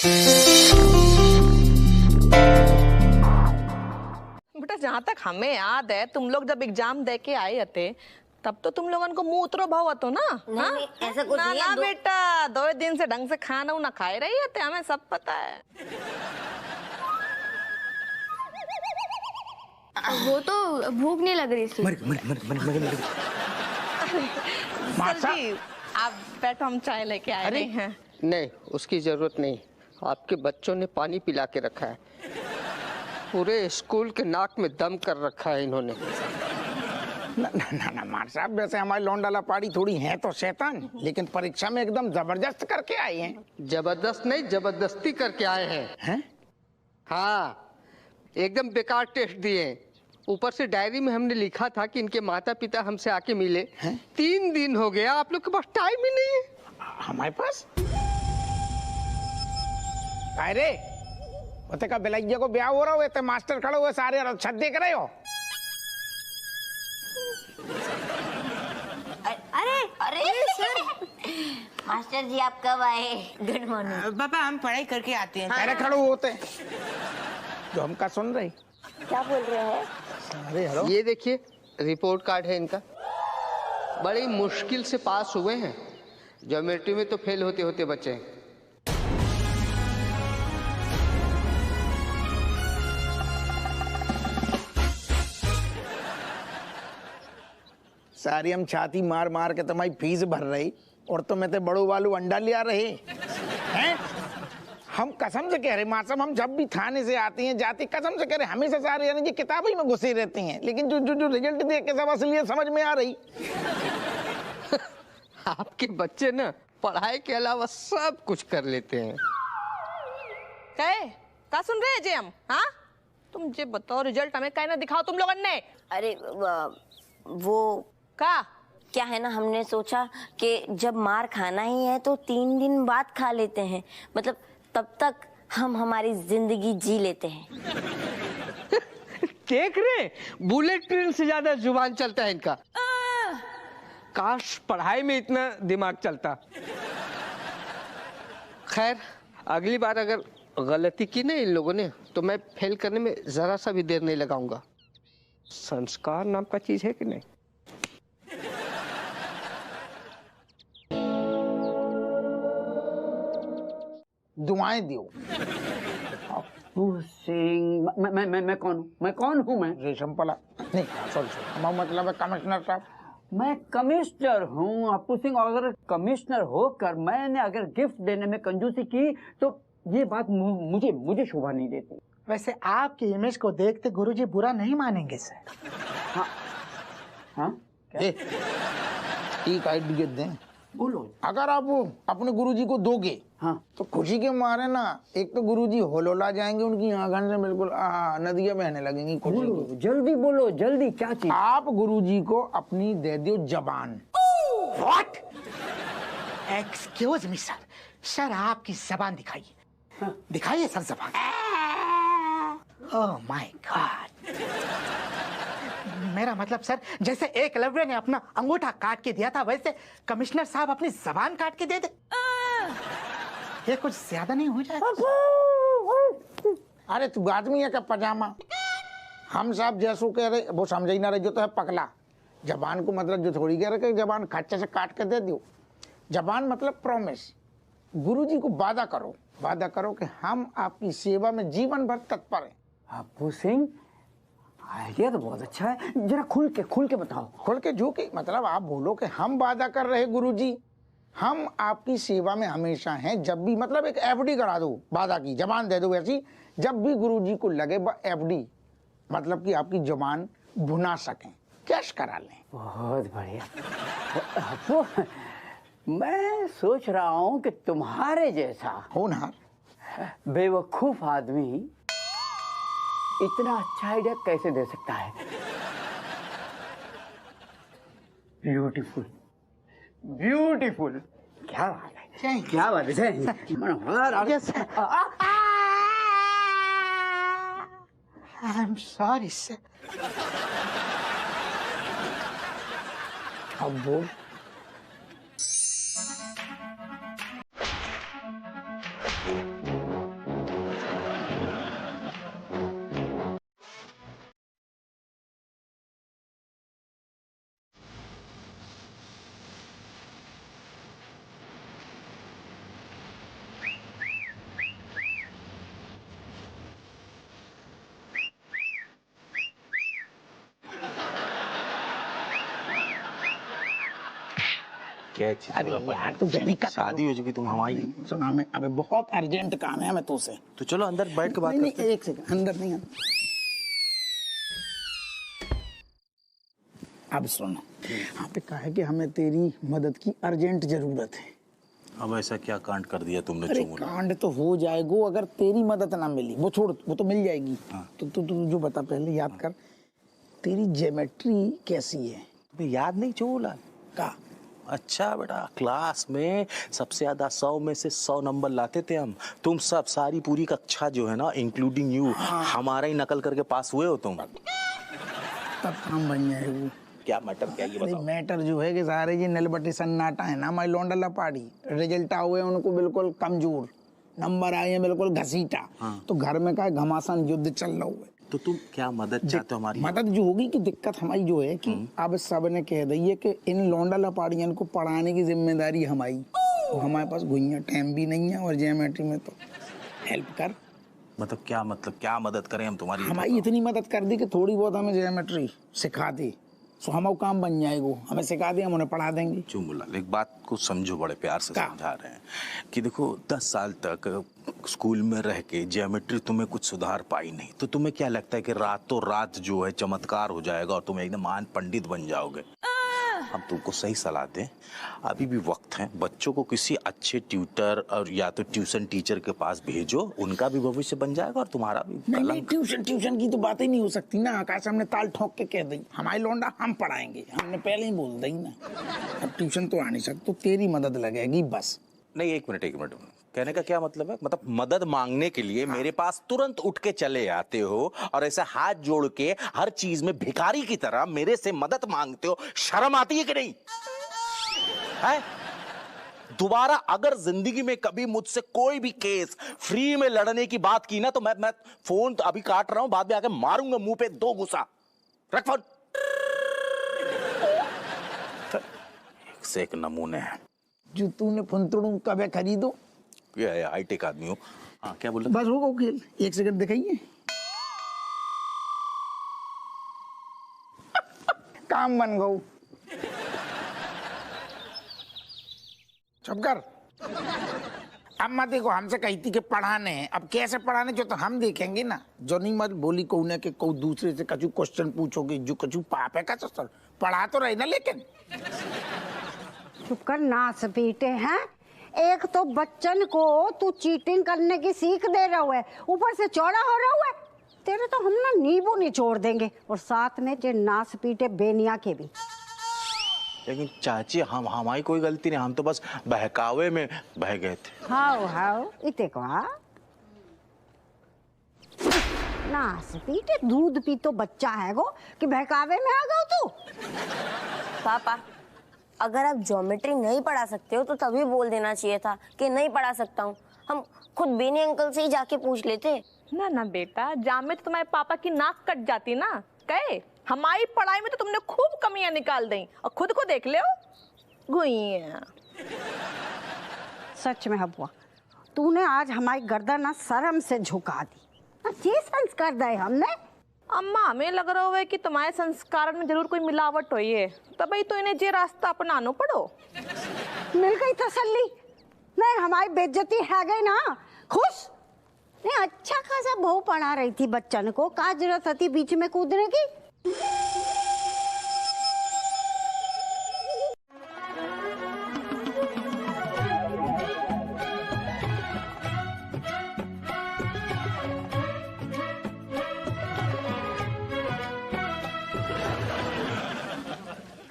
बेटा जहाँ तक हमें याद है तुम लोग जब एग्जाम दे के आए थे तब तो तुम लोगों को मुंह उतरो भाव तो ना। नहीं, ऐसा कुछ नहीं है। ना बेटा 2 दिन से ढंग से खाना ना खाए रही थे, हमें सब पता है। वो तो भूख नहीं लग रही थी। सर जी आप बैठो, हम चाय लेके आए रहे हैं। नहीं, उसकी जरूरत नहीं। आपके बच्चों ने पानी पिला के रखा है, पूरे स्कूल के नाक में दम कर रखा है इन्होंने। ना ना ना ना मार साहब, वैसे हमारी लौंडाला पाड़ी थोड़ी है तो शैतान, लेकिन परीक्षा में एकदम जबरदस्त करके आए हैं। जबरदस्त नहीं, जबरदस्ती करके आए हैं। हाँ, एकदम बेकार टेस्ट दिए। ऊपर से डायरी में हमने लिखा था कि इनके माता पिता हमसे आके मिले। 3 दिन हो गया, आप लोग के पास टाइम ही नहीं है। हमारे पास अरे होते का बेलैया को ब्याह हो रहा हुए थे, मास्टर खड़े हुए सारे छत देख रहे हो। अरे अरे सर, मास्टर जी आप कब आए? Good morning. पापा हम पढ़ाई करके आते हैं। अरे खड़े होते जो हमका सुन रही। क्या बोल रहे हैं? अरे हेलो, ये देखिए रिपोर्ट कार्ड है इनका। बड़ी मुश्किल से पास हुए हैं, ज्योमेट्री में तो फेल होते होते बचे हैं। सारी हम छाती मार मार के तुम्हारी फीस भर रही और तुम्हें तो बड़ो वालू अंडा लिया रहे हैं। हम कसम से कह रहे मासम, हम जब भी थाने से आती हैं जाती कसम से कह रहे हमेशा सारे यानी किताब ही में घुसे रहती हैं, लेकिन जो जो जो रिजल्ट देख के सब असलियत समझ में आ रही। आपके बच्चे ना पढ़ाई के अलावा सब कुछ कर लेते हैं। क्या सुन रहे हैं जे हम? हाँ तुम जे बताओ रिजल्ट हमें कहना दिखाओ तुम लोगों ने। अरे वो क्या है ना, हमने सोचा कि जब मार खाना ही है तो 3 दिन बाद खा लेते हैं, मतलब तब तक हम हमारी जिंदगी जी लेते हैं। देख रहे, बुलेट ट्रेन से ज्यादा जुबान चलता है इनका। काश पढ़ाई में इतना दिमाग चलता। खैर अगली बार अगर गलती की ना इन लोगों ने तो मैं फेल करने में जरा सा भी देर नहीं लगाऊंगा। संस्कार नाम का चीज है कि नहीं? दुआएं दियो। सिंह मैं कौन हूँ? मैं कौन हूँ? मैं रेशम पला नहीं, सॉरी हमारा मतलब है कमिश्नर साहब। मैं कमिश्नर हूँ अपू सिंह, और अगर कमिश्नर होकर मैंने अगर गिफ्ट देने में कंजूसी की तो ये बात मुझे शोभा नहीं देती। वैसे आपकी इमेज को देखते गुरुजी बुरा नहीं मानेंगे सर। हाँ हाँ एक आइडिया दें, बोलो। अगर आप वो अपने गुरुजी को दोगे हाँ तो खुशी के मारे ना एक तो गुरुजी होलोला जाएंगे, उनकी आंखों से बिल्कुल नदियां बहने लगेंगी। बोलो जल्दी, बोलो जल्दी, क्या चीज? आप गुरुजी को अपनी दे दो जबान। What? Excuse me sir, sir आपकी जबान दिखाइए। हाँ। दिखाइए सर जबान। Oh my God. मेरा मतलब सर जैसे एकलव्य ने अपना अंगूठा काट के दिया था वैसे कमिश्नर साहब अपनी जबान काट के दे दे। ये कुछ ज्यादा नहीं हो जाएगा? अरे तू आदमी है क्या पजामा? हम साहब जैसो कह रहे वो समझ ही ना रहे, जो तो है पकला। जबान को मतलब जो थोड़ी कह रहे कि जबान खच्चे से काट के दे दो। जबान मतलब प्रॉमिस। गुरुजी को वादा करो कि हम आपकी सेवा में जीवन भर तत्पर हैं। अपू सिंह आइडिया तो बहुत अच्छा है, जरा खुल के बताओ। खुल के जो कि मतलब आप बोलो कि हम वादा कर रहे गुरुजी, हम आपकी सेवा में हमेशा हैं। जब भी मतलब एक एफडी करा दो, वादा की जबान दे दो ऐसी, जब भी गुरुजी को लगे वह एफडी मतलब कि आपकी जबान भुना सकें, कैश करा लें। बहुत बढ़िया। अपू मैं सोच रहा हूँ कि तुम्हारे जैसा होनहार बेवकूफ आदमी इतना अच्छा आइडिया कैसे दे सकता है? ब्यूटीफुल ब्यूटीफुल, क्या बात है, क्या बात है। I am sorry sir. अब बोल। कैच। अरे यार तू बहनी का शादी हो चुकी तुम हमारी। सुना मैं, अबे बहुत अर्जेंट काम है हमें तुझसे। तो चलो अंदर बैठ के बात नहीं, करते हैं। एक सेकंड, अंदर नहीं अब सुनो, यहाँ पे कहा है कि हमें तेरी मदद की अर्जेंट जरूरत है। अब ऐसा क्या कांड कर दिया तुमने अरे चुमुला? कांड तो हो जाएगा अगर तेरी मदद ना मिली, वो छोड़, वो तो मिल जाएगी। तो तू जो बता पहले याद कर, तेरी ज्योमेट्री कैसी है? तुम्हें याद नहीं चुमुला का? अच्छा बेटा, क्लास में सबसे ज्यादा 100 में से 100 नंबर लाते थे हम। तुम सब सारी पूरी कक्षा जो है ना, इंक्लूडिंग यू, हमारा ही नकल करके पास हुए हो तुम। तब काम बन जाएगा। क्या मैटर क्या ये बताओ? मैटर जो है कि सारे जी नलबट्टी सन्नाटा है ना, हमारी लौंडा लपाड़ी, रिजल्ट हुए उनको बिल्कुल कमजोर, नंबर आए हैं बिल्कुल घसीटा। तो घर में का घमासान युद्ध चल रहा है। तो तुम क्या मदद चाहते हो हमारी? मदद जो होगी कि दिक्कत हमारी जो है कि अब सब ने कह दी है कि इन लौंडा लपाड़ियन को पढ़ाने की जिम्मेदारी हमारी, तो हमारे पास घुइयां टाइम भी नहीं है और ज्योमेट्री में तो हेल्प कर। मतलब क्या मदद करें हम तुम्हारी? हमारी इतनी मदद कर दी कि थोड़ी बहुत हमें ज्योमेट्री सिखा दी, तो हमारा काम बन जाएगा। हमें सिखा दिया, हम उन्हें पढ़ा देंगे। चुमुलाल, एक बात को समझो, बड़े प्यार से समझा रहे हैं कि देखो 10 साल तक स्कूल में रह के ज्योमेट्री तुम्हें कुछ सुधार पाई नहीं, तो तुम्हें क्या लगता है कि रातों रात जो है चमत्कार हो जाएगा और तुम एकदम महान पंडित बन जाओगे? हम तुमको सही सलाह दें, अभी भी वक्त है। बच्चों को किसी अच्छे ट्यूटर और या तो ट्यूशन टीचर के पास भेजो, उनका भी भविष्य बन जाएगा और तुम्हारा भी। नहीं, ट्यूशन की तो बात ही नहीं हो सकती ना। आकाश हमने ताल ठोक के कह दी हमारी लौंडा हम पढ़ाएंगे, हमने पहले ही बोल दी ना। अब ट्यूशन तो आ नहीं सकता, तो तेरी मदद लगेगी बस। नहीं, एक मिनट, कहने का क्या मतलब है? मतलब मदद मांगने के लिए मेरे पास तुरंत उठ के चले आते हो और ऐसे हाथ जोड़ के हर चीज में भिखारी की तरह मेरे से मदद मांगते हो। शर्म आती है कि नहीं है? दोबारा अगर जिंदगी में कभी मुझसे कोई भी केस फ्री में लड़ने की बात की ना, तो मैं फोन तो अभी काट रहा हूं, बाद में आके मारूंगा मुंह पे 2 गुस्सा। रख फोन। एक से एक नमूने हैं। जो तूने फुंतड़ू कब खरीदो, ये हाईटेक आदमी हो। हाँ, क्या बोल रहे? बस होगा खेल। एक सेकंड दिखाइए। काम बन गो। चुप कर। अब मत देखो, हमसे कही थी कि पढ़ाने हैं, अब कैसे पढ़ाने जो तो हम देखेंगे ना। जो नहीं मत बोली को ने के को दूसरे से कछु क्वेश्चन पूछोगे, जो कछु पाप है का सर पढ़ा तो रही ना। लेकिन चुप कर, नास पीटे हैं। एक तो बच्चन को तू चीटिंग करने की सीख दे रहा है, ऊपर से चौड़ा हो रहा है। तेरे तो हम ना नींबू निचोड़ देंगे, और साथ में जे नास पीटे बेनिया के भी। लेकिन चाची, हमारी कोई गलती नहीं, हम तो बस बहकावे में बह गए थे। हाउ इते को नास पीटे दूध पी तो बच्चा है गो कि बहकावे में आ गए तू। पापा, अगर आप ज्योमेट्री नहीं पढ़ा सकते हो तो तभी बोल देना चाहिए था कि नहीं पढ़ा सकता हूँ। हम खुद बेनी अंकल से ही जाके पूछ लेते। ना बेटा, जामे तो तुम्हारे पापा की नाक कट जाती ना। कहे हमारी पढ़ाई में तो तुमने खूब कमियां निकाल दी, और खुद को देख ले गुइया। सच में हबुआ, तूने आज हमारी गर्दन ना शर्म से झुका दी। ये संस्कार दे हमने। अम्मा, हमें लग रहा है कि तुम्हारे संस्कार में जरूर कोई मिलावट हुई है, तभी तो इन्हें ये रास्ता अपनानो पड़ो। मिल गई तसल्ली। नहीं, हमारी बेइज्जती है गई ना। खुश नहीं, अच्छा खासा बहू पढ़ा रही थी बच्चन को, का जरूरत थी बीच में कूदने की।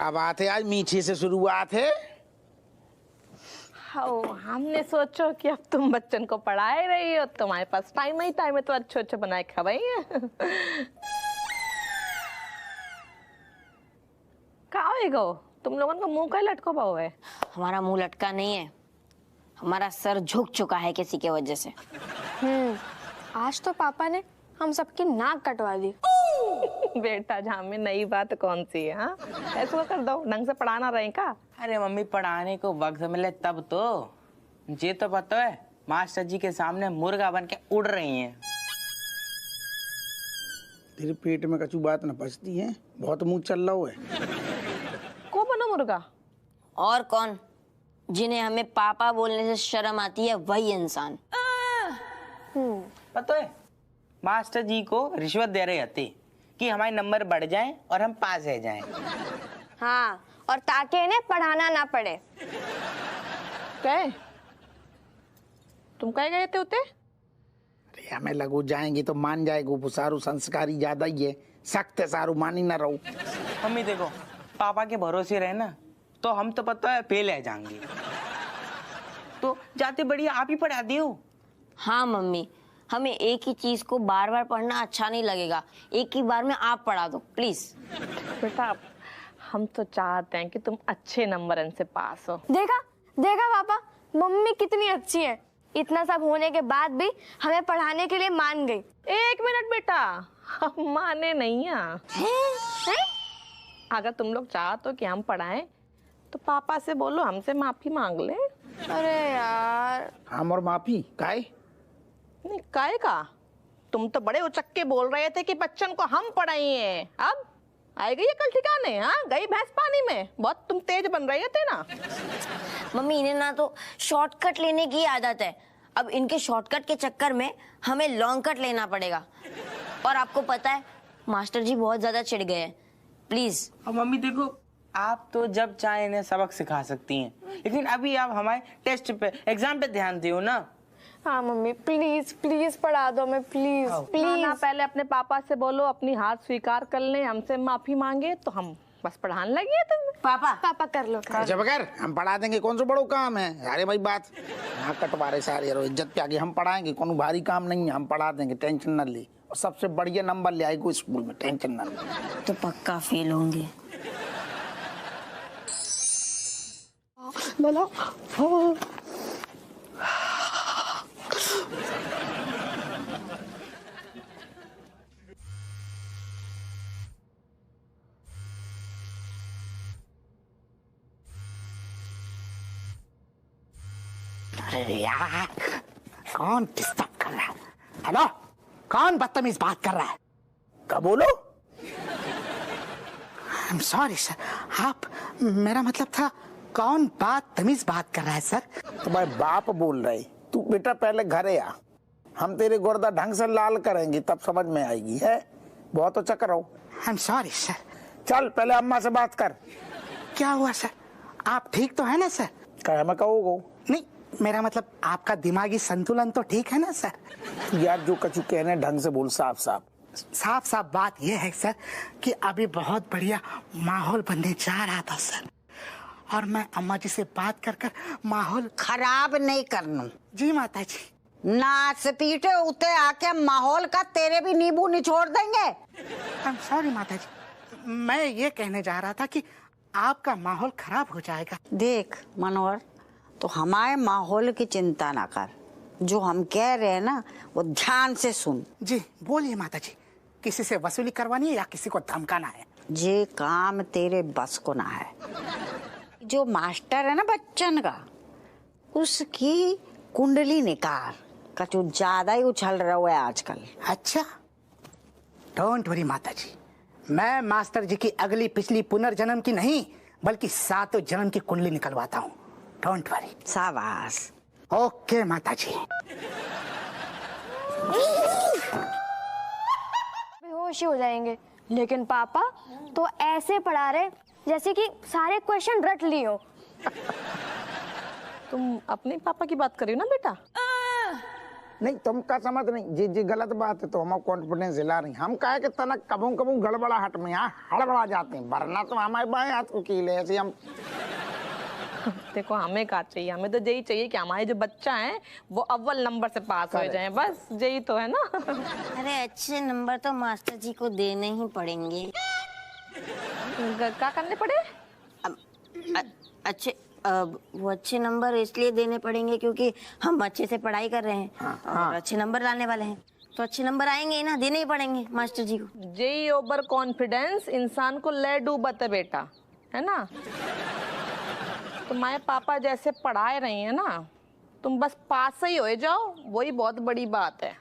अब आते आज मीठे से शुरुआत है। हमने सोचो कि अब तुम बच्चन को पढ़ाए रही हो, तुम्हारे पास टाइम है तो अच्छे बनाए खवाई खाओ। तुम लोगों का मुंह का लटको पाओ है। हमारा मुंह लटका नहीं है, हमारा सर झुक चुका है किसी के वजह से। आज तो पापा ने हम सबकी नाक कटवा दी। बेटा, जहाँ में नई बात कौन सी है? हाँ, ऐसा कर दो, ढंग से पढ़ाना रहे का। अरे मम्मी, पढ़ाने को वक्त मिले तब तो। ये तो पता है, मास्टर जी के सामने मुर्गा बन के उड़ रही हैं। तेरे पेट में कछु बात न पचती है, बहुत मुंह चल रहा है। को बनो मुर्गा? और कौन? जिन्हें हमें पापा बोलने से शर्म आती है वही इंसान। पता है मास्टर जी को रिश्वत दे रहे थे कि हमारे नंबर बढ़ जाएं और हम पास रह जाएं। हाँ, और ताकि इन्हें पढ़ाना ना पड़े। कहे तुम कहे गए थे उते? अरे हमें लगू जाएंगे तो मान जाएगो, वो सारू संस्कारी ज्यादा ही है, सख्त है सारू, मानी ना रहो। मम्मी देखो पापा के भरोसे रहे ना तो हम तो पता है फेल है जाएंगे, तो जाते बढ़िया आप ही पढ़ा दियो। हाँ मम्मी, हमें एक ही चीज को बार बार पढ़ना अच्छा नहीं लगेगा, एक ही बार में आप पढ़ा दो प्लीज। बेटा हम तो चाहते हैं कि तुम अच्छे नंबर से पास हो। देखा देखा पापा, मम्मी कितनी अच्छी है, इतना सब होने के बाद भी हमें पढ़ाने के लिए मान गई। एक मिनट बेटा, हम माने नहीं हैं? अगर तुम लोग चाहते हो कि हम पढ़ाएं तो पापा से बोलो हमसे माफी मांग ले। अरे यार, हम और माफी काहे? नहीं काहे का, तुम तो बड़े उचक्के बोल रहे थे कि बच्चन को हम पढ़ाइए, अब आई गई कल ठिकाने। हाँ गई भैंस पानी में, बहुत तुम तेज बन रहे थे ना। मम्मी इन्हें ना तो शॉर्टकट लेने की आदत है, अब इनके शॉर्टकट के चक्कर में हमें लॉन्ग कट लेना पड़ेगा। और आपको पता है मास्टर जी बहुत ज्यादा चिढ़ गए हैं, प्लीज। और मम्मी देखो आप तो जब चाहे इन्हें सबक सिखा सकती हैं, लेकिन अभी आप हमारे टेस्ट पे एग्जाम पे ध्यान दियो ना। हाँ मम्मी प्लीज प्लीज पढ़ा दो मैं, प्लीज प्लीज। ना पहले अपने पापा से बोलो अपनी हार स्वीकार कर ले, हमसे माफी मांगे तो हम बस पढ़ाने लगी है तुम। पापा कर लो। अच्छा बगैर हम पढ़ा देंगे, कौन सा बड़ो काम है? अरे भाई बात ना कटवा रहे सारे यारो, इज्जत पे आगे हम पढ़ाएंगे, कोनो भारी काम नहीं है, हम पढ़ा देंगे, टेंशन न ले। और सबसे बढ़िया नंबर ले आएगो स्कूल में, टेंशन न ले। तो पक्का फेल होंगे। बोलो अरे यार कौन डिस्टर्ब कर रहा है? हेलो, कौन बदतमीज बात कर रहा है? कब बोलो? आई एम सॉरी सर, आप, मेरा मतलब था कौन बदतमीज बात कर रहा है सर? तुम्हारे बाप बोल रहे, तू बेटा पहले घरे आ, हम तेरे गुर्दा ढंग से लाल करेंगे तब समझ में आएगी। है बहुत अच्छा करो। I am sorry sir. चल पहले अम्मा से बात कर। क्या हुआ सर, आप ठीक तो है ना सर? कहे मैं कहोगो? नहीं मेरा मतलब आपका दिमागी संतुलन तो ठीक है ना सर? यार जो कछु कहने ढंग से बोल, साफ साफ। साफ साफ बात यह है सर कि अभी बहुत बढ़िया माहौल बनने जा रहा था सर, और मैं अम्मा जी से बात कर कर माहौल खराब नहीं करना। जी माता जी। नाच पीटे उते आके माहौल का तेरे भी नींबू निचोड़ देंगे। आई एम सॉरी माता जी, मैं ये कहने जा रहा था कि आपका माहौल खराब हो जाएगा। देख मनोहर, तो हमारे माहौल की चिंता ना कर, जो हम कह रहे हैं ना वो ध्यान से सुन। जी बोलिए माता जी, किसी से वसूली करवानी है या किसी को धमकाना है? ये काम तेरे बस को ना है। जो मास्टर है ना बच्चन का, उसकी कुंडली निकाल, कछु ज्यादा ही उछल रहा है आजकल। अच्छा डोंट वरी माता जी, मैं मास्टर जी की अगली पिछली पुनर्जन्म की नहीं बल्कि 7 जन्म की कुंडली निकलवाता हूँ, डोंट वरी। शाबाश। ओके माता जी। बेहोश ही हो जाएंगे, लेकिन पापा तो ऐसे पढ़ा रहे जैसे कि सारे क्वेश्चन रट लिए हो। तुम अपने पापा की बात करियो ना बेटा। नहीं तुम का समझ नहीं, जी जी गलत बात है तो हम कॉन्फिडेंस हिला रही। हम कहे कि तनक कबू कबू गड़बड़ाहट में यहाँ हड़बड़ा जाते हैं, वरना तो हमारे बाएं हाथ को कीले ऐसे हम। देखो हमें क्या चाहिए, हमें तो यही चाहिए कि हमारे जो बच्चा है वो अव्वल नंबर से पास हो जाए, बस यही तो है ना। अरे अच्छे नंबर तो मास्टर जी को देने ही पड़ेंगे। क्या करने पड़े? अच्छे वो अच्छे नंबर इसलिए देने पड़ेंगे क्योंकि हम अच्छे से पढ़ाई कर रहे हैं और अच्छे नंबर लाने वाले हैं, तो अच्छे नंबर आएंगे ही ना, देने ही पड़ेंगे मास्टर जी को। यही ओवर कॉन्फिडेंस इंसान को ले डूबत है बेटा, है ना। तुम्हारे पापा जैसे पढ़ाए रही है ना, तुम बस पास ही हो जाओ, वही बहुत बड़ी बात है।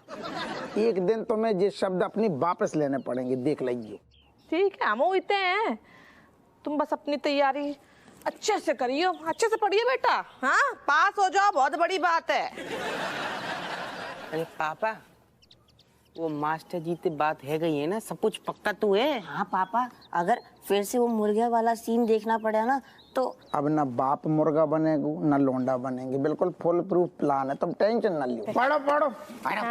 एक दिन तुम्हें ये शब्द अपनी वापस लेने पड़ेंगे, देख लीजिए। ठीक है हम उठते हैं, तुम बस अपनी तैयारी अच्छे से करियो, अच्छे से पढ़िए बेटा। हाँ, पास हो जाओ, बहुत बड़ी बात है। अरे पापा, वो मास्टर जी से बात है गई है ना, सब कुछ पक्का तो है। हाँ पापा, अगर फिर से वो मुर्गे वाला सीन देखना पड़ा ना तो अब ना बाप मुर्गा बनेगू ना लोंडा बनेंगे, बिल्कुल फुल प्रूफ प्लान है, तुम टेंशन ना लियो। पढ़ो पढ़ो पढ़ो।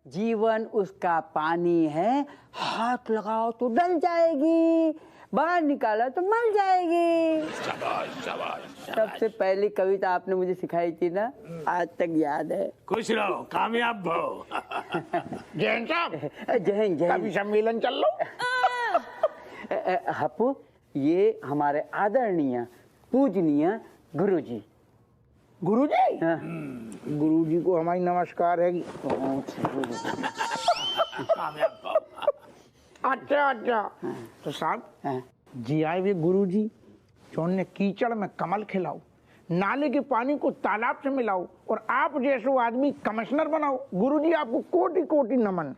जीवन उसका पानी है, हाथ लगाओ तो डल जाएगी, बाहर निकाला तो मर जाएगी। शाबाश शाबाश। सबसे पहली कविता आपने मुझे सिखाई थी ना, आज तक याद है। खुश रहो, कामयाब हो। जैन साहब, जय हिंद। कवि सम्मेलन चल लो। हप्पू, ये हमारे आदरणीय पूजनीय गुरुजी। गुरुजी? हाँ। गुरुजी को हमारी नमस्कार है। अच्छा अच्छा। तो साहब, जी आए वे गुरुजी, जौन ने कीचड़ में कमल खिलाओ, नाले के पानी को तालाब से मिलाओ और आप जैसो आदमी कमिश्नर बनाओ। गुरुजी आपको कोटि कोटि नमन।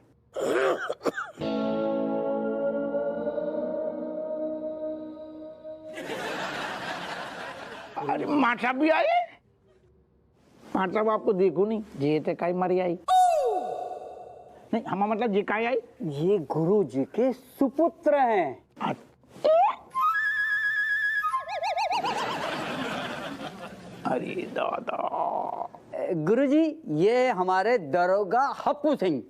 अरे माँ साहब भी आए? माँ साहब आपको देखो नहीं, जे ते काई मरी आई नहीं, हम मतलब जे काई आई। ये गुरु जी के सुपुत्र हैं। अरे दादा। गुरुजी, ये हमारे दरोगा हप्पू सिंह।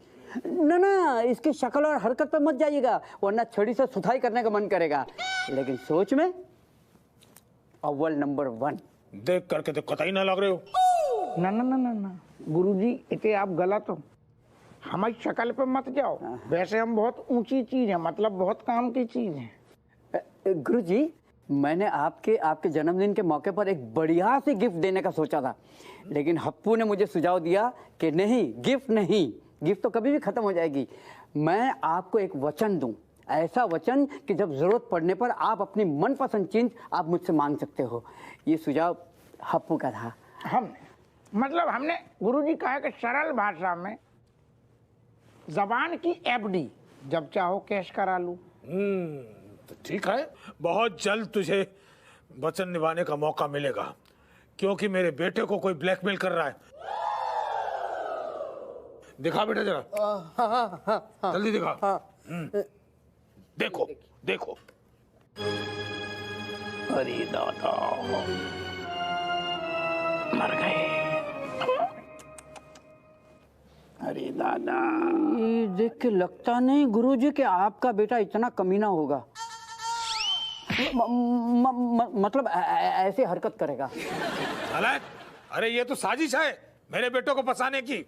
ना ना, इसकी शक्ल और हरकत पर मत जाइएगा, वरना छड़ी से सुथाई करने का मन करेगा, लेकिन सोच में अव्वल नंबर 1। देख करके तो कतई ना लग रहे हो। ना ना ना ना ना गुरुजी, इतने आप गलत हो, हमारी शक्ल पे मत जाओ। वैसे हम बहुत ऊंची चीज है, मतलब बहुत काम की चीज है। गुरुजी, मैंने आपके जन्मदिन के मौके पर एक बढ़िया सी गिफ्ट देने का सोचा था, लेकिन हप्पू ने मुझे सुझाव दिया कि नहीं, गिफ्ट नहीं, गिफ्ट तो कभी भी खत्म हो जाएगी। मैं आपको एक वचन दूं, ऐसा वचन कि जब जरूरत पड़ने पर आप अपनी मनपसंद चीज आप मुझसे मांग सकते हो। ये सुझाव हप्पू का था। हमने गुरुजी कहा कि सरल भाषा में जबान की एफडी जब चाहो कैश करा लूं। तो ठीक है, बहुत जल्द तुझे वचन निभाने का मौका मिलेगा, क्योंकि मेरे बेटे को कोई ब्लैकमेल कर रहा है। दिखा बेटा जरा, जल्दी दिखा। देखो देखो। अरे दादा, मर गए। अरे दादा, ये देख के लगता नहीं गुरुजी कि आपका बेटा इतना कमीना होगा। मतलब ऐसे हरकत करेगा। अरे ये तो साजिश है मेरे बेटों को फंसाने की।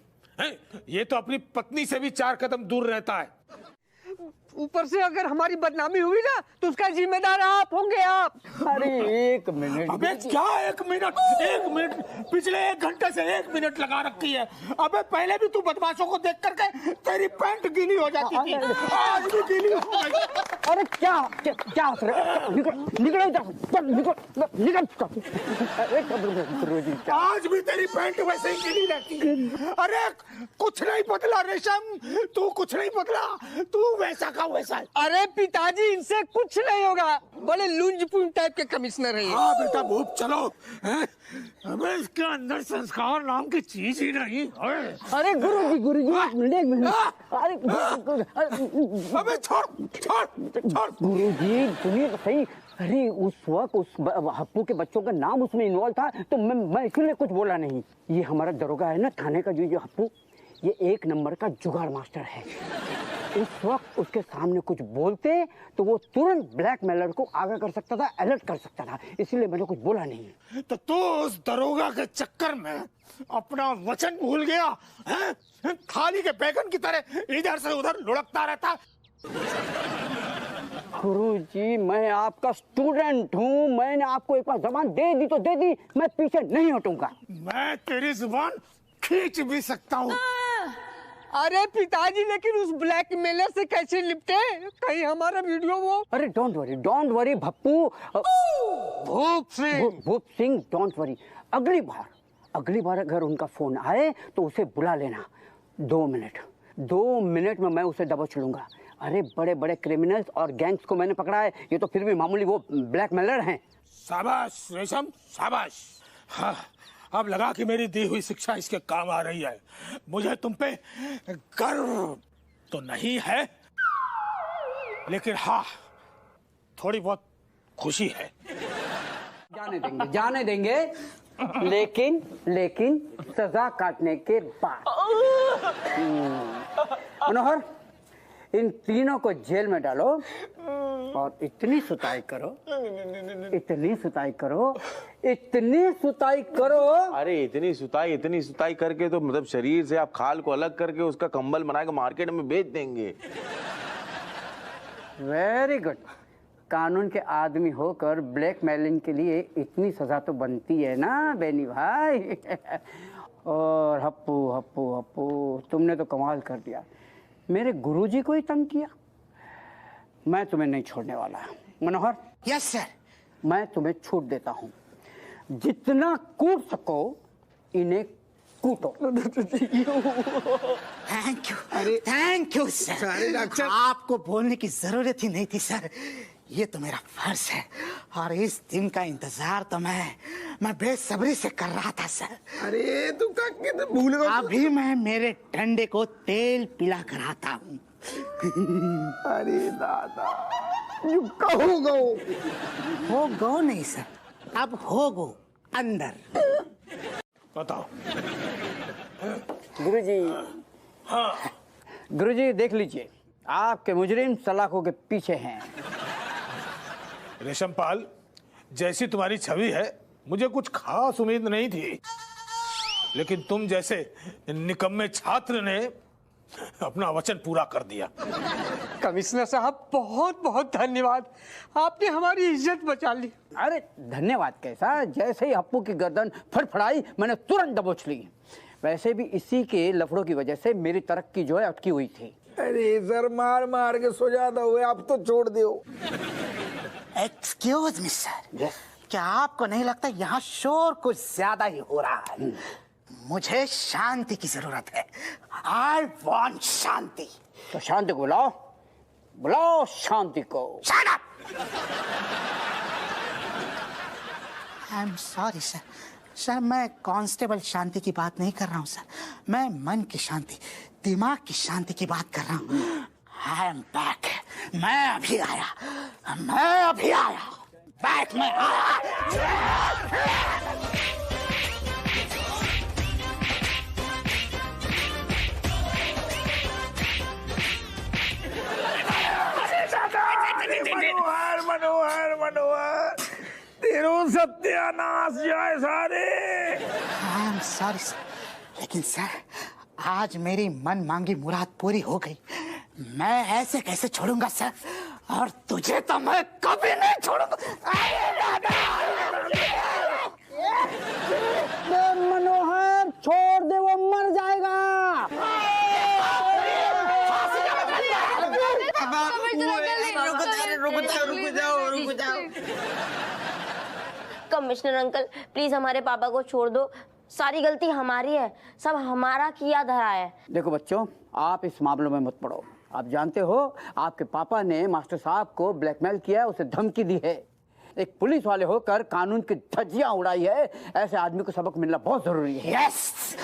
ये तो अपनी पत्नी से भी 4 कदम दूर रहता है। ऊपर से अगर हमारी बदनामी हुई ना तो उसका जिम्मेदार आप होंगे। आप अरे एक मिनट। अबे क्या 1 मिनट? 1 मिनट पिछले 1 घंटे से 1 मिनट लगा रखी है। अबे पहले भी तू बदमाशों को देख करके तेरी पैंट गीली हो जाती थी, आज भी गीली हो गई। अरे क्या क्या क्या निकल। आज भी तेरी पैंट वैसे ही गीली रहती है। अरे कुछ नहीं बदला रेशम, तू कुछ नहीं बदला, तू वैसा का वैसा है। अरे पिताजी, इनसे कुछ नहीं होगा, बड़े लुंजपुन टाइप के कमिश्नर है। हाँ बेटा भूप चलो। अबे इसके अंदर संस्कार नाम की चीज ही नहीं। अरे गुरुजी एक मिनट। अबे छोड़ छोड़ छोड़। गुरुजी सुनिए तो सही। अरे उस वक्त उस हप्पू के बच्चों का नाम उसमें इन्वॉल्व था, तो मैं इसलिए कुछ बोला नहीं। ये हमारा दरोगा है ना थाने का, जो हप्पू, ये 1 नंबर का जुगाड़ मास्टर है। उस वक्त उसके सामने कुछ बोलते तो वो तुरंत ब्लैकमेलर को आगाह कर सकता था, अलर्ट कर सकता था, इसलिए मैंने कुछ बोला नहीं। तो तू उस दरोगा के चक्कर में अपना वचन भूल गया है? थाली के बैगन की तरह इधर से उधर लुढ़कता रहता। गुरुजी, मैं आपका स्टूडेंट हूँ, मैंने आपको एक बार जबान दे दी तो दे दी, मैं पीछे नहीं हटूंगा। मैं तेरी जुबान खींच भी सकता हूँ। अरे पिताजी, लेकिन उस ब्लैकमेलर से कैसे निपटे? कहीं हमारा वीडियो वो। अरे don't worry भप्पू। Bhoop Singh don't worry. अगली बार अगर उनका फोन आए तो उसे बुला लेना। 2 मिनट में मैं उसे दबोच लूंगा। अरे बड़े बड़े क्रिमिनल्स और गैंग्स को मैंने पकड़ा है, ये तो फिर भी मामूली वो ब्लैकमेलर हैं। शाबाश रेशम, शाबाश। हाँ, अब लगा कि मेरी दी हुई शिक्षा इसके काम आ रही है। मुझे तुम पे गर्व तो नहीं है, लेकिन हाँ, थोड़ी बहुत खुशी है। जाने देंगे, लेकिन सजा काटने के बाद। मनोहर, इन तीनों को जेल में डालो और इतनी सुताई करो। अरे इतनी सुताई करके तो मतलब शरीर से आप खाल को अलग करके उसका कंबल बना के मार्केट में बेच देंगे। Very good. कानून के आदमी होकर ब्लैकमेलिंग के लिए इतनी सजा तो बनती है ना बेनी भाई। और हप्पू, तुमने तो कमाल कर दिया, मेरे गुरुजी को ही तंग किया। मैं तुम्हें नहीं छोड़ने वाला। मनोहर, यस सर। मैं तुम्हें छूट देता हूँ, जितना कूट सको इन्हें कूटो। Thank you sir. आपको बोलने की जरूरत ही नहीं थी सर, ये तो मेरा फर्ज है और इस दिन का इंतजार तो मैं बेसब्री से कर रहा था सर। अरे तू क्या भूल गया? अभी मैं मेरे डंडे को तेल पिला कर आता हूँ। अरे दादा, हो गो नहीं सर, अब हो गो अंदर। बताओ। गुरुजी देख लीजिए, आपके मुजरिम सलाखों के पीछे हैं। रेशमपाल, जैसी तुम्हारी छवि है मुझे कुछ खास उम्मीद नहीं थी, लेकिन तुम जैसे निकम्मे छात्र ने अपना वचन पूरा कर दिया। कमिश्नर साहब, बहुत बहुत धन्यवाद, आपने हमारी इज्जत बचा ली। अरे धन्यवाद कैसा, जैसे ही हप्पू की गर्दन फड़फड़ाई मैंने तुरंत दबोच ली। वैसे भी इसी के लफड़ों की वजह से मेरी तरक्की जो है अटकी हुई थी। अरे सर, मार के सो जाता हुए आप तो छोड़ दो। एक्सक्यूज मी सर, क्या आपको नहीं लगता यहाँ शोर कुछ ज्यादा ही हो रहा है? मुझे शांति की जरूरत है। आई वॉन्ट शांति। तो शांति को बुलाओ शांति को। Shut up! I'm sorry sir. Sir, मैं कांस्टेबल शांति की बात नहीं कर रहा हूँ सर, मैं मन की शांति, दिमाग की शांति की बात कर रहा हूँ। I am back। मैं अभी आया। बैक में आया। मनोहर, तेरो सत्यानाश जाए सारे। आई एम सॉरी सर, लेकिन सर आज मेरी मन मांगी मुराद पूरी हो गई। मैं ऐसे कैसे छोड़ूंगा सर, और तुझे तो मैं कभी नहीं छोड़ूंगा। मनोहर, छोड़ दे, वो मर जाएगा। रुक जाओ। कमिश्नर अंकल, प्लीज हमारे पापा को छोड़ दो, सारी गलती हमारी है, सब हमारा किया धरा है। देखो बच्चों, आप इस मामलों में मत पड़ो। आप जानते हो आपके पापा ने मास्टर साहब को ब्लैकमेल किया, उसे धमकी दी है। एक पुलिस वाले होकर कानून की धज्जियां उड़ाई है। ऐसे आदमी को सबक मिलना बहुत जरूरी है। यस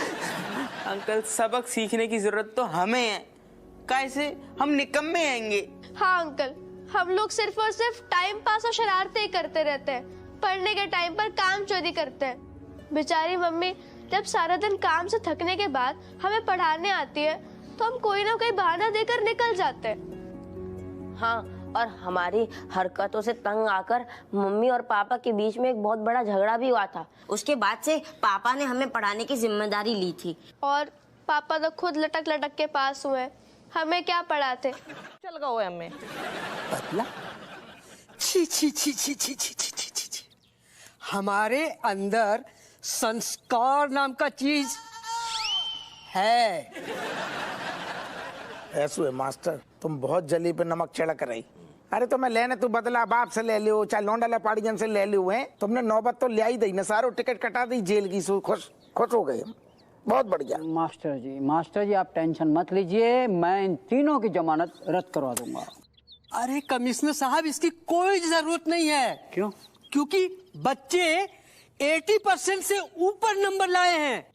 अंकल, सबक सीखने की जरूरत तो हमें है, कैसे हम निकम्मे आएंगे। हाँ अंकल, हम लोग सिर्फ और सिर्फ टाइम पास और शरारतें करते रहते हैं, पढ़ने के टाइम पर काम चोरी करते हैं। बेचारी मम्मी जब सारा दिन काम से थकने के बाद हमें पढ़ाने आती है तो हम कोई ना कोई बहाना देकर निकल जाते हैं। हाँ, और हमारी हरकतों से तंग आकर मम्मी और पापा के बीच में एक बहुत बड़ा झगड़ा भी हुआ था। उसके बाद से पापा ने हमें पढ़ाने की जिम्मेदारी ली थी। और पापा तो खुद लटक लटक के पास हुए, हमें क्या पढ़ाते। चल गए हमें बदला। छी छी छी छी छी छी छी छी छी छी। हमारे अंदर संस्कार नाम का चीज है। ऐसो है मास्टर, तुम बहुत जली पे नमक छिड़क रही। अरे तो मैं लेने तू बदला बाप से ले लियो, चाहे लौंडा लेपाड़ियन से ले लियो है। तुमने नौबत तो ले आई दी ना, सारो टिकट कटा दी जेल की। खुश हो गए, बहुत बढ़िया। मास्टर जी आप टेंशन मत लीजिए, मैं इन तीनों की जमानत रद्द करवा दूंगा। अरे कमिश्नर साहब, इसकी कोई जरूरत नहीं है। क्यों? क्योंकि बच्चे 80% से ऊपर नंबर लाए हैं।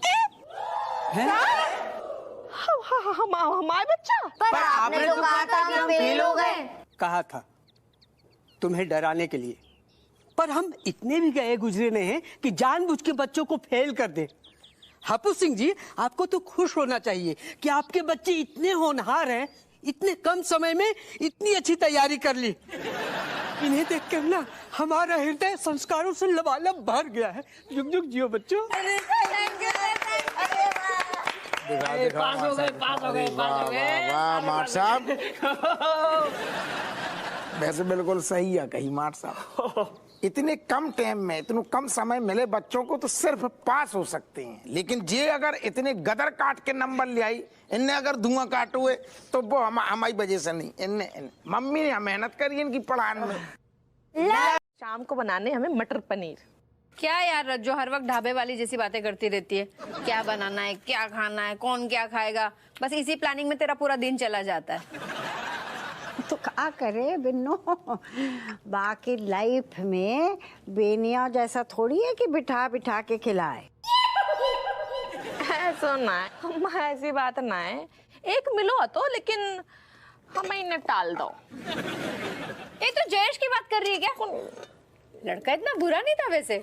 हमारे बच्चा पर आपने तो कहा था कि हम फेल हो गए। कहा था तुम्हें डराने के लिए, पर हम इतने भी गए गुजरे नहीं हैं कि जानबूझ के बच्चों को फेल कर दे। हप्पू सिंह जी, आपको तो खुश होना चाहिए कि आपके बच्चे इतने होनहार हैं, इतने कम समय में इतनी अच्छी तैयारी कर ली। इन्हें देखकर ना हमारा हृदय संस्कारों से लबालब भर गया है। जुग जुग जियो बच्चों। पास हो गए। वाह मार साहब, वैसे बिल्कुल सही है कही मार साहब। इतने कम टाइम में इतने कम समय मिले बच्चों को तो सिर्फ पास हो सकते हैं, लेकिन जे अगर इतने गदर काट के नंबर ले आई, इनने अगर धुआं काटे हुए तो वो हमारी वजह से नहीं, इनने मम्मी ने मेहनत करी इनकी पढ़ाने में। शाम को बनाने हमें मटर पनीर। क्या यार रज्जो हर वक्त ढाबे वाली जैसी बातें करती रहती है। क्या बनाना है, क्या खाना है, कौन क्या खाएगा, बस इसी प्लानिंग में तेरा पूरा दिन चला जाता है। तो क्या करे बिन्नो, बाकी लाइफ में बेनिया जैसा थोड़ी है कि बिठा बिठा के खिलाए। ऐसा ना है अम्मा, ऐसी बात ना है। एक मिलो तो, लेकिन हमें इन्हें टाल दो। ये तो जयेश की बात कर रही है क्या? लड़का इतना बुरा नहीं था वैसे।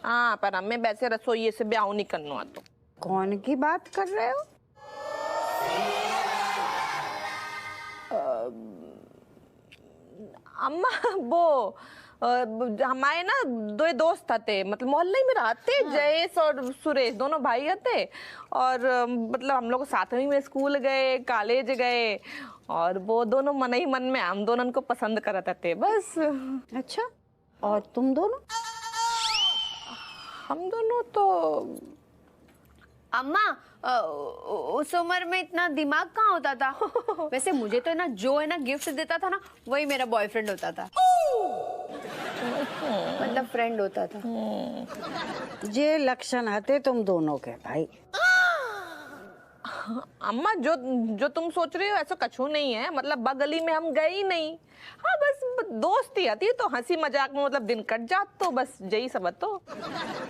हाँ, पर हमें वैसे रसोई से ब्याह नहीं करना तो। कौन की बात कर रहे हो? अम्मा वो हमारे ना दो दोस्त थे, मतलब मोहल्ले में रहते। जयेश और सुरेश दोनों भाई थे, और मतलब हम लोग साथ में स्कूल गए, कॉलेज गए, और वो दोनों मन ही मन में हम दोनों को पसंद करते थे बस। अच्छा, और तुम दोनों? हम दोनों तो अम्मा उस उम्र में इतना दिमाग कहाँ होता था। वैसे मुझे तो ना जो है ना गिफ्ट देता था ना, वही मेरा बॉयफ्रेंड होता था, मतलब फ्रेंड होता था। ये लक्षण हते तुम दोनों के भाई। अम्मा जो तुम सोच रही हो ऐसा कछु नहीं है, मतलब बगली में हम गए ही नहीं। हाँ, बस दोस्ती आती तो हंसी मजाक में मतलब दिन कट जात, तो बस यही सब तो।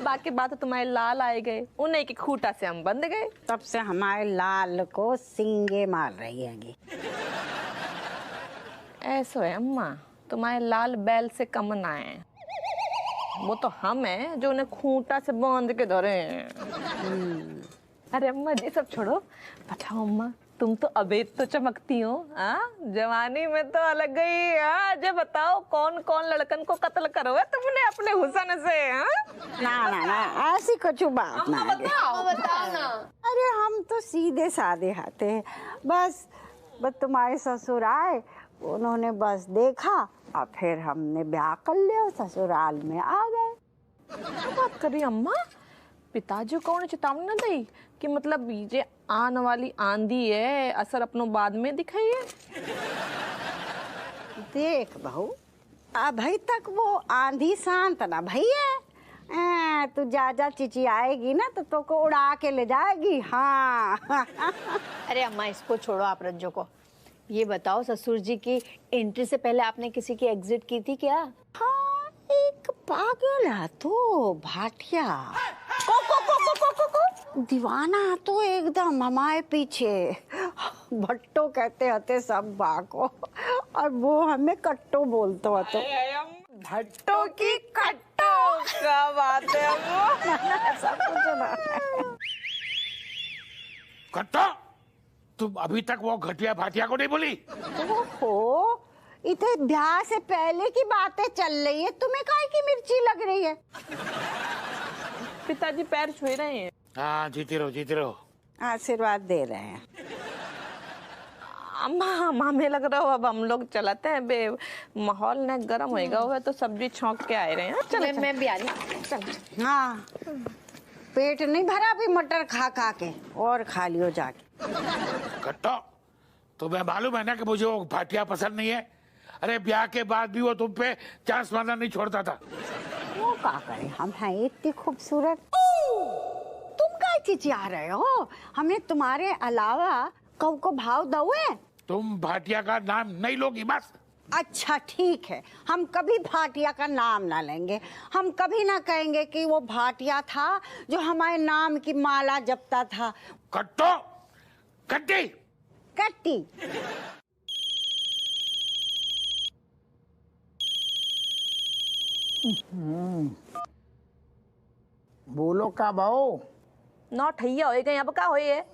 बाकी बात तुम्हारे लाल आए गए, उन्हीं की खूटा से हम बंध गए। तब से हमारे लाल को सींगे मार रही है। ऐसा है अम्मा, तुम्हारे लाल बैल से कम ना है, वो तो हम हैं जो उन्हें खूंटा से बांध के धरे हैं। अरे अम्मा जी सब छोड़ो, बताओ अम्मा, तुम तो अभी तो चमकती हो। जवानी में तो अलग ही। जब बताओ कौन कौन लड़कन को कत्ल करो है तुमने अपने हुसन से। ना ऐसी कुछ बात ना। बताओ ना। अरे हम तो सीधे साधे आते हैं, बस तुम्हारे ससुर आए, उन्होंने बस देखा और फिर हमने ब्याह कर लिया, ससुराल में आ गए। क्या बात कर रही अम्मा? पिताजी को उन्हें चेतावनी न दी कि मतलब ये आने वाली आंधी है, असर अपनों बाद में दिखाइए? देख बहू, अभी तक वो आंधी शांत ना भैया। तू जा चिची आएगी ना तो को उड़ा के ले जाएगी। हाँ। अरे अम्मा इसको छोड़ो, आप रज्जो को ये बताओ, ससुर जी की एंट्री से पहले आपने किसी की एग्जिट की थी क्या? हाँ, एक पागल है तो भाटिया दीवाना तो एकदम हमारे पीछे। भट्टो कहते हते सब बा को, और वो हमें कट्टो बोलते होते। भट्टो की कट्टो, क्या बात है वो। सब कुछ ना। कट्टा, तुम अभी तक वो घटिया भाटिया को नहीं बोली? ओहो, इतने ब्याह से पहले की बातें चल रही है, तुम्हें काहे की मिर्ची लग रही है? पिताजी पैर छुए रहे हैं। हाँ, जीती रहो। आशीर्वाद दे रहे हैं। अम्मा हमें लग रहा हो अब हम लोग चलाते हैं बे, माहौल न गर्म होएगा हुआ तो सब्जी छौंक के आए रहे हैं। चल मैं भी आ रही। चल। हाँ, पेट नहीं भरा भी मटर खा के, और खा लियो जाके। कट्टा, तुम्हें मालूम है ना कि मुझे वो भाटिया पसंद नहीं है। अरे ब्याह के बाद भी वो तुम पे चांस मारना नहीं छोड़ता था। वो क्या करे, हम हैं इतनी खूबसूरत। तुम क्या चिचिया रहे हो? हमने तुम्हारे अलावा कौ को भाव दो है। तुम भाटिया का नाम नहीं लोगी बस। अच्छा ठीक है, हम कभी भाटिया का नाम ना लेंगे। हम कभी ना कहेंगे कि वो भाटिया था जो हमारे नाम की माला जपता था। कट्टो, कट्टी, कट्टी। बोलो का भाओ? नौ ठैया हो गए, अब का होए है?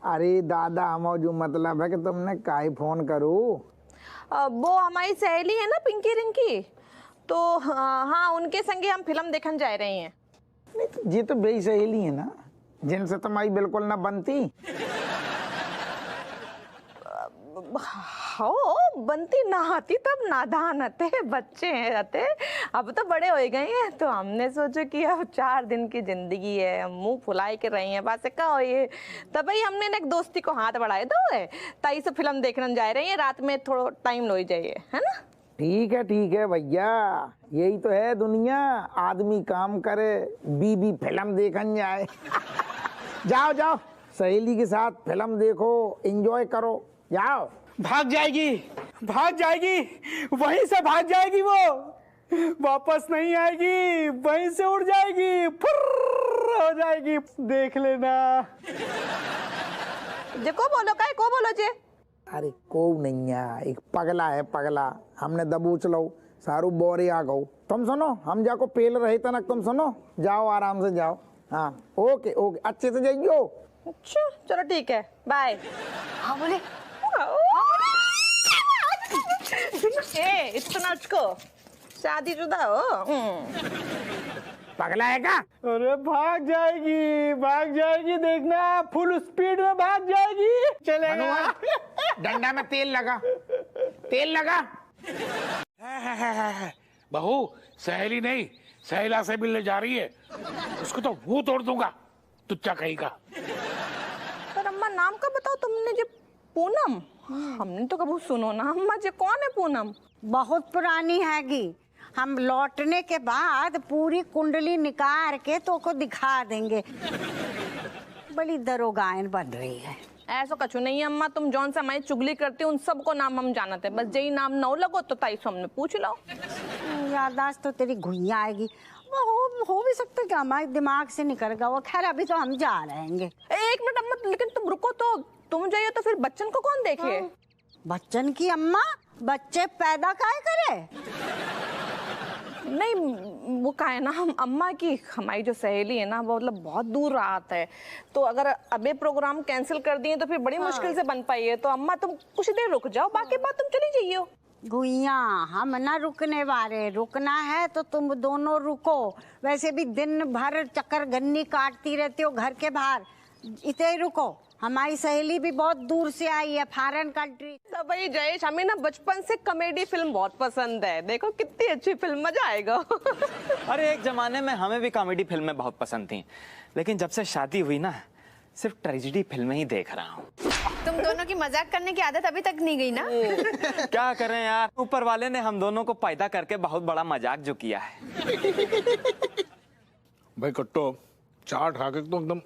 अरे दादा, हम जो मतलब है कि तुमने काहे फोन करो? वो हमारी सहेली है ना पिंकी रिंकी, तो हाँ उनके संगे हम फिल्म देखने जा रहे हैं। नहीं तो ये तो बेई सहेली है ना, जिनसे तुम्हारी बिल्कुल ना बनती। हो बनती ना आती तब नादान आते, बच्चे हैं रहते, अब तो बड़े हो गए हैं। तो हमने सोचा कि अब 4 दिन की जिंदगी है, हम मुंह फुलाए के रहे हैं, बस का हो ये तब भाई हमने एक दोस्ती को हाथ बढ़ाए दो है, ताई से फिल्म देखने जा रहे हैं, रात में थोड़ा टाइम लो जाइए, है ना? ठीक है भैया, यही तो है दुनिया, आदमी काम करे, बीबी फिल्म देखने जाए। जाओ जाओ, सहेली के साथ फिल्म देखो, एंजॉय करो, जाओ। भाग जाएगी, भाग जाएगी, वहीं से भाग जाएगी, वो वापस नहीं आएगी, वहीं से उड़ जाएगी, फुर्र हो जाएगी, देख लेना। जे को बोलो काय को बोलो जे? अरे को नहीं है, एक पगला है पगला, हमने दबोच लो, सारू बोरे आ गो। तुम सुनो, हम जाको पेल रहे तनक, तुम सुनो, जाओ आराम से जाओ। हाँ ओके ओके, अच्छे से जाइयो। अच्छा चलो ठीक है, बाय। हाँ बोले। ए इतना उसको शादीशुदा हो? पगला है का? अरे भाग जाएगी, देखना फुल स्पीड में भाग जाएगी। चलेगा। डंडा में तेल लगा। बहू सहेली नहीं, सहेला से मिलने जा रही है, उसको तो मुंह तोड़ दूंगा, तुच्चा कहेगा। पर अम्मा नाम का बताओ तुमने, जो पूनम? हमने तो कभी सुनो ना अम्मा, जे कौन है पूनम? बहुत पुरानी हैगी, हम लौटने के बाद पूरी कुंडली निकाल के तो को दिखा देंगे। बड़ी दरोगायन बन रही है। ऐसा कछु नहीं है अम्मा, तुम जौन सा हमारी चुगली करती हो उन सबको नाम हम जानते हैं, बस यही नाम न लगो तो ताई हमने पूछ लो। याददाश्त तो तेरी घुइया आएगी, वो हो भी सकता है कि हमारे दिमाग से निकल गया वो। खैर अभी तो हम जा रहेंगे। एक मिनट अम्मा, लेकिन तुम रुको तो, तुम जाइए तो फिर बच्चन को कौन देखे? बच्चन की अम्मा, बच्चे पैदा काहे करे? नहीं वो का है ना, हम अम्मा की, हमारी जो सहेली है ना वो मतलब बहुत दूर रात है, तो अगर अबे प्रोग्राम कैंसिल कर दिए तो फिर बड़ी मुश्किल से बन पाई है, तो अम्मा तुम कुछ देर रुक जाओ, बाकी बात तुम चली जाइयो। गुइया हम ना रुकने वाले, रुकना है तो तुम दोनों रुको। वैसे भी दिन भर चक्कर गन्नी काटती रहती हो घर के बाहर, इतने ही रुको। हमारी सहेली भी बहुत दूर से आई है, फॉरेन कंट्री। तो भाई जयेश, हमें ना बचपन से कॉमेडी फिल्म बहुत पसंद है, देखो कितनी अच्छी फिल्म, मजा आएगा। अरे एक जमाने में हमें भी कॉमेडी फिल्में बहुत पसंद थी, लेकिन जब से शादी हुई ना, सिर्फ ट्रेजेडी फिल्में ही देख रहा हूँ। तुम दोनों की मजाक करने की आदत अभी तक नहीं गई ना? क्या करें यार, ऊपर वाले ने हम दोनों को पैदा करके बहुत बड़ा मजाक जो किया है। भाई कट्टो, चाट खा के तो एकदम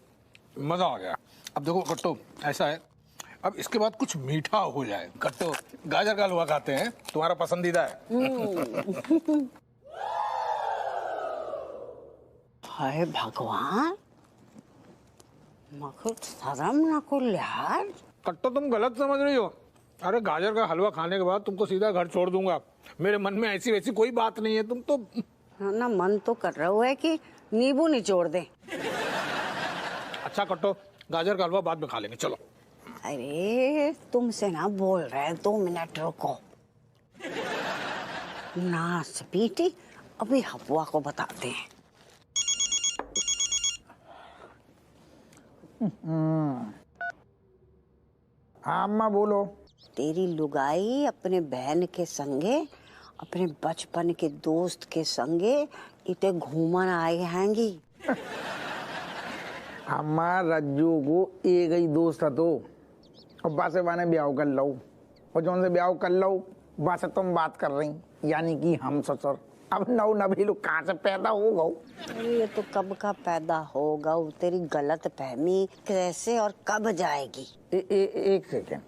मजा आ गया। अब देखो कट्टो, ऐसा है, अब इसके बाद कुछ मीठा हो जाए। कट्टो गाजर का हलवा खाते हैं, तुम्हारा पसंदीदा है। हाय भगवान, मगर शर्म ना को लिहाज। कट्टो तुम गलत समझ रही हो, अरे गाजर का हलवा खाने के बाद तुमको सीधा घर छोड़ दूंगा, मेरे मन में ऐसी वैसी कोई बात नहीं है। तुम तो ना मन तो कर रहा है कि नींबू निचोड़ दे। अच्छा कट्टो, गाजर का हलवा बाद में खा लेंगे, चलो। अरे तुमसे ना बोल रहे, 2 मिनट रुको। ना स्पीटी, अभी हपुआ को बताते हैं। हाँ अम्मा बोलो। तेरी लुगाई अपने बहन के संगे, अपने बचपन के दोस्त के संगे इते घूमन आई हैंगी। अम्मा रज्जू को एक ही दोस्त था तो, और बासे बाने ब्याह कर लो, और जौन से ब्याह कर लो बासे तुम बात कर रही, यानी कि हम ससुर। अब नौ नभी लोग कहाँ से पैदा हो गए? ये तो कब का पैदा होगा, तेरी गलत फहमी कैसे और कब जाएगी? एक सेकेंड,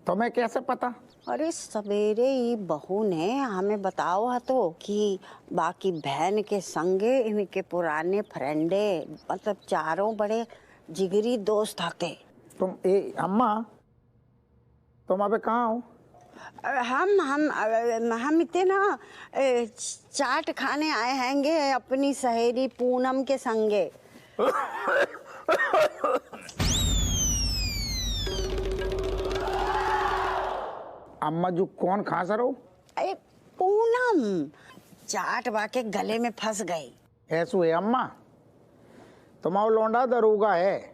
तुम्हें कैसे पता? अरे सवेरे ही बहू ने हमें बताओ है तो कि बाकी बहन के संगे इनके पुराने फ्रेंडे मतलब चारों बड़े जिगरी दोस्त आते। तुम अम्मा तुम अबे कहाँ हो? हम इतने ना चाट खाने आए हैंगे अपनी सहेली पूनम के संगे। अम्मा जो कौन खा सरो? अरे पूनम चाट वाके गले में फंस गई। ऐसो है अम्मा, तुम्हारा लौंडा दरोगा है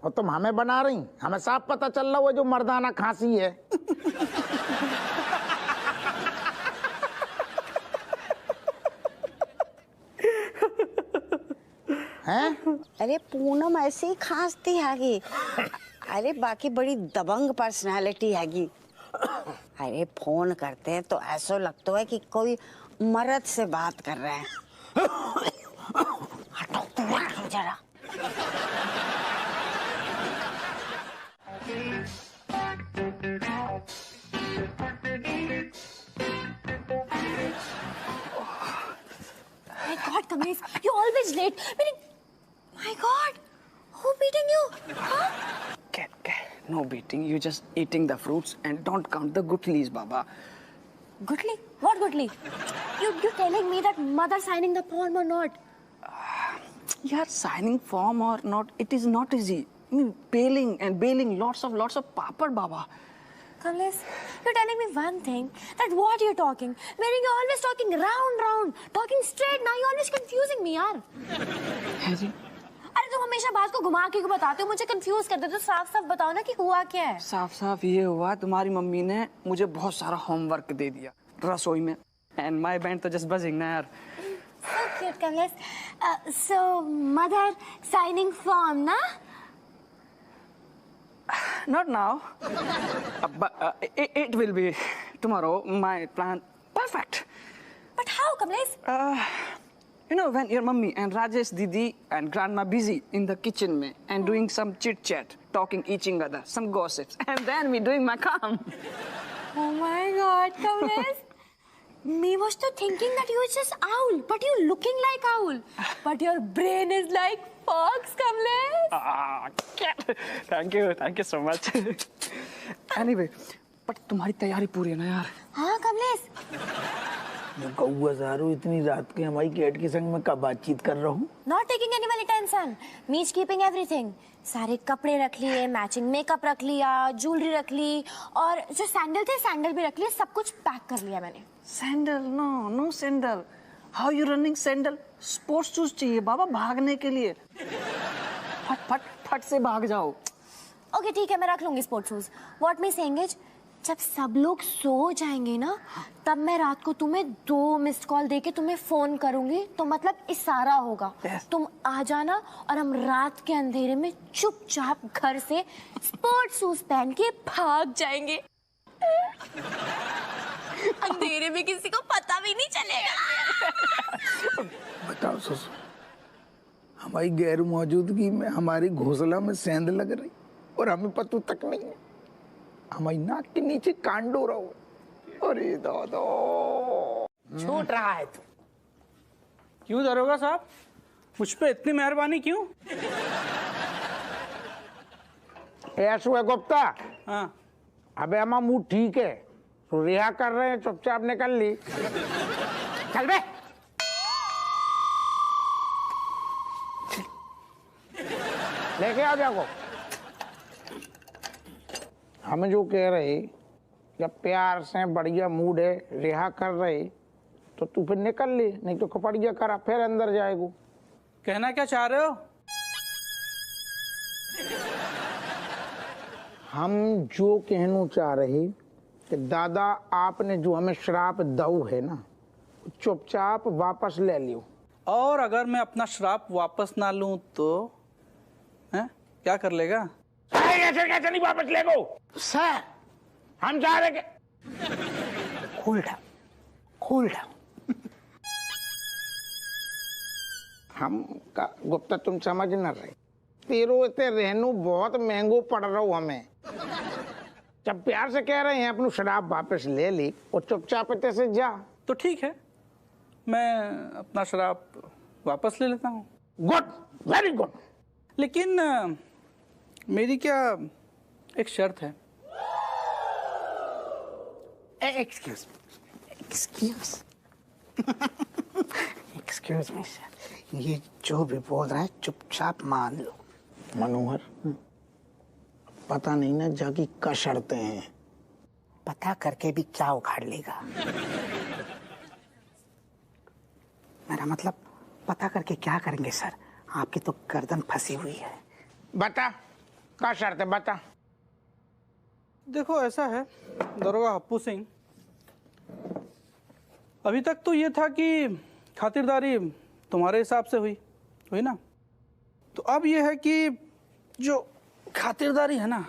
और तुम हमें बना रही। हमें साफ पता चल रहा है जो मर्दाना खांसी है। हैं? अरे पूनम ऐसे ही खांसती हैगी। अरे बाकी बड़ी दबंग पर्सनालिटी हैगी। अरे फोन करते हैं तो ऐसा लगता है कि कोई मर्द से बात कर रहे हैं। हटो तुम जरा। My God, Kamlesh, you're always late. My God, who beating you? Huh? No beating. You just eating the fruits and don't count the gutlis, Baba. Gutli? What Gutli? You telling me that mother signing the form or not? Yeah, signing form or not, it is not easy. I mean, bailing lots of papad, Baba. Kamlesh, you're telling me one thing, that what you're talking, wherein you're always talking round, talking straight, now you're always confusing me, यार. है जी? अरे तुम हमेशा बात को घुमा के बताते हो, मुझे कंफ्यूज कर देते हो। साफ साफ बताओ ना कि हुआ क्या है। साफ ये हुआ, तुम्हारी मम्मी ने मुझे बहुत सारा होमवर्क दे दिया रसोई में, एंड माय बैंड तो जस्ट बजिंग ना यार। So cute, Kamlesh. So mother signing form, na? Not now, but it will be tomorrow. My plan perfect. But how, Kamlesh? You know, when your mummy and Rajesh Didi and grandma busy in the kitchen mein, and doing some chit chat, talking each other, some gossips, and then me doing my काम. Oh my God, Kamlesh. Me was to thinking that you were just owl, but you looking like owl. But your brain is like fox, Kamlesh. Thank you so much. Anyway, but तुम्हारी तैयारी पूरी है ना यार? हाँ कमलेश। मैं कौआ सारू इतनी रात के हमारी कैट के संग में कब बातचीत कर रहा हूँ? Not taking any money tension, me is keeping everything. सारे कपड़े रख लिए, मैचिंग मेकअप रख लिया, ज्वेलरी रख ली, और जो सैंडल थे सैंडल भी रख लिए, सब कुछ पैक कर लिया मैंने। Sandal? no sandal. How you running sandal? Sports shoes चाहिए बाबा भागने के लिए। फट से भाग जाओ। ओके ठीक है, मैं रख लूंगी sports shoes. What me saying is, जब सब लोग सो जाएंगे ना, तब मैं रात को तुम्हें 2 मिस्ड कॉल देके तुम्हें फोन करूंगी, तो मतलब इशारा होगा। तुम आ जाना और हम रात के अंधेरे में चुपचाप घर से स्पोर्ट्स शूज पहन के भाग जाएंगे। अंधेरे में किसी को पता भी नहीं चलेगा। बताओ ससुर, हमारी गैर मौजूदगी में हमारी घोंसला में सेंध लग रही और हमें पता तक नहीं है। हमारी नाक के नीचे कांडो रहो। अरे दादा छूट रहा है तू। क्यों दरोगा साहब, मुझ पे इतनी मेहरबानी क्यों? ऐसो है गुप्ता। हाँ। अबे अम्मा मुंह ठीक है तो रिहा कर रहे हैं, चुपचाप निकल ली। चल बे। लेके आ जाओ। हमें जो कह रहे, जब प्यार से बढ़िया मूड है, रिहा कर रहे, तो तू फिर निकल ले, नहीं तो कपड़िया करा फिर अंदर जाएगो। कहना क्या चाह रहे हो? हम जो कहना चाह रहे कि दादा आपने जो हमें श्राप दऊ है ना, चुपचाप वापस ले लियो। और अगर मैं अपना श्राप वापस ना लूं तो हैं? क्या कर लेगा? कैसे नहीं वापस ले गो सर, हम जा रहे के कूल डाउन। हम का गुप्ता तुम समझ न रहे, तेरो इतने रहनू बहुत महंगो पड़ रहा हूँ हमें। जब प्यार से कह रहे हैं अपनी शराब वापस ले ली और चुपचाप इतने से जा। तो ठीक है, मैं अपना शराब वापस ले लेता हूँ। Good, very good. लेकिन मेरी क्या एक शर्त है। एक्सक्यूज मी सर, ये जो भी बोल रहा है चुपचाप मान लो। मनोहर, पता नहीं ना जाकी क्या शर्तें हैं। पता करके भी क्या उखाड़ लेगा? मेरा मतलब पता करके क्या करेंगे सर? आपकी तो गर्दन फंसी हुई है। बता क्या शर्त है, बता। देखो ऐसा है दरोगा हप्पू सिंह, अभी तक तो ये था कि खातिरदारी तुम्हारे हिसाब से हुई ना, तो अब ये है कि जो खातिरदारी है ना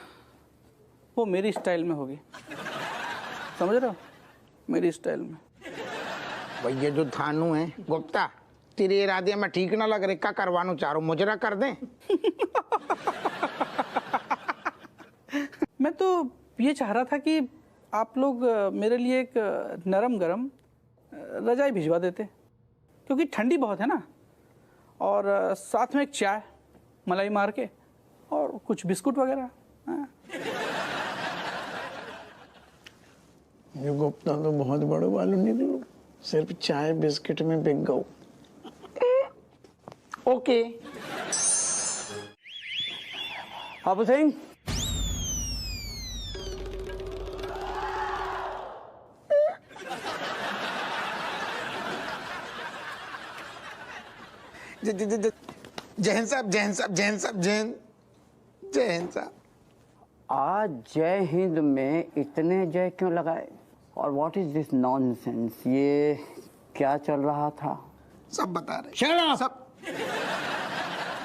वो मेरी स्टाइल में होगी, समझ रहे हो? मेरी स्टाइल में। भाई ये जो थानू है गुप्ता, तेरे इरादे में ठीक ना लग रहे, क्या करवानो चाह रहा हूं, मुजरा कर दें? मैं तो ये चाह रहा था कि आप लोग मेरे लिए एक नरम गरम रजाई भिजवा देते, क्योंकि ठंडी बहुत है ना, और साथ में एक चाय मलाई मार के और कुछ बिस्कुट वगैरह। हाँ। ये गुप्ता तो बहुत बड़े वालों नहीं दे, सिर्फ चाय बिस्किट में बिक गऊ। ओके हप्पू सिंह, जैन साहब, जैन साहब, जैन साहब, जैन साहब। आज जय हिंद में इतने जय क्यों लगाए? और व्हाट इज दिस नॉनसेंस? ये क्या चल रहा था? सब बता रहे। शराब। सब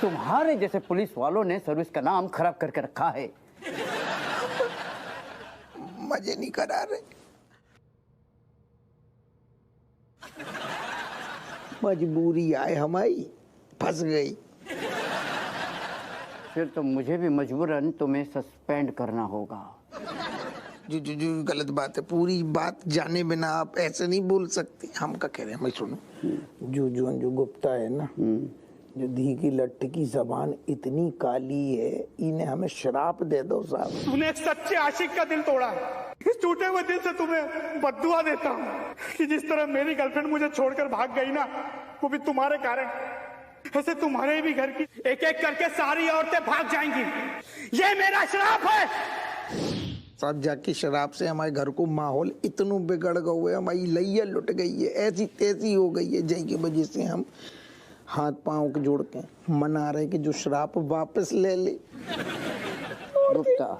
तुम्हारे जैसे पुलिस वालों ने सर्विस का नाम खराब करके रखा है। मजे नहीं करा रहे। मजबूरी आए हमारी, फंस गई। फिर तो मुझे भी मजबूरन तुम्हें सस्पेंड करना होगा। जो गलत बात है, पूरी बात जाने बिना आप ऐसे नहीं बोल सकते। हम क्या कह रहे हैं, मैं सुनो। जो गुप्ता है ना, जो धी की लट्ठ की जबान इतनी काली है, इन्हें हमें शराप दे दो साहब। तूने एक सच्चे आशिक का दिल तोड़ा। इस टूटे हुए दिल से तुम्हें बद्दुआ देता हूँ कि जिस तरह मेरी गर्लफ्रेंड मुझे छोड़कर भाग गई ना, वो भी तुम्हारे कारण, ऐसे तुम्हारे भी घर की एक एक करके सारी औरतें भाग जाएंगी। ये मेरा श्राप है। साहब जाके शराब से हमारे घर को माहौल इतना बिगड़ गया है, हमारी लैया लुट गई है, ऐसी तैसी हो गई है, जय की वजह से हम हाथ पांव के जोड़ के मना रहे कि जो शराब वापस ले ले। गुप्ता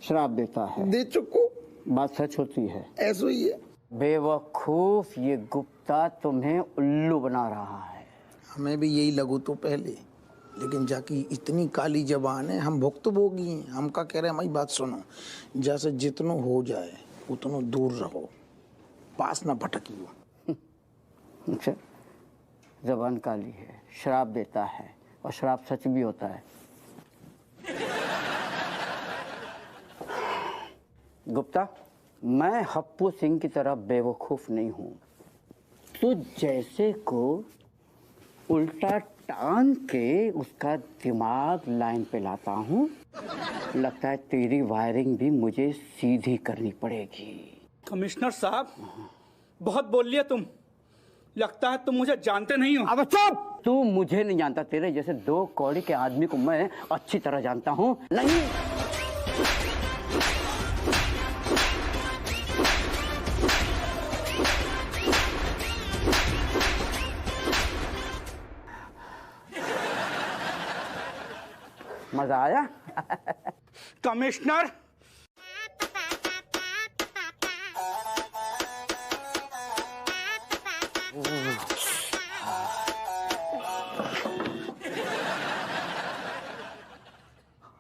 शराब देता है। दे चुको। बात सच होती है। ऐसा ही है। बेवकूफ, ये गुप्ता तुम्हें उल्लू बना रहा है। हमें भी यही लगू तो पहले, लेकिन जाकी इतनी काली जबान है, हम भुक्तभोगी हैं। हम क्या कह रहे हैं, हमारी बात सुनो। जैसे जितना हो जाए उतना दूर रहो, पास ना भटकियो। अच्छा, जबान काली है, शराब देता है, और शराब सच भी होता है। गुप्ता, मैं हप्पू सिंह की तरह बेवकूफ नहीं हूं। तो जैसे को उल्टा टांग के उसका दिमाग लाइन पे लाता हूँ, लगता है तेरी वायरिंग भी मुझे सीधी करनी पड़ेगी। कमिश्नर साहब, बहुत बोल लिया तुम। लगता है तुम मुझे जानते नहीं हो। अब चुप! तू मुझे नहीं जानता, तेरे जैसे दो कौड़ी के आदमी को मैं अच्छी तरह जानता हूँ। नहीं, मजा आया? Commissioner,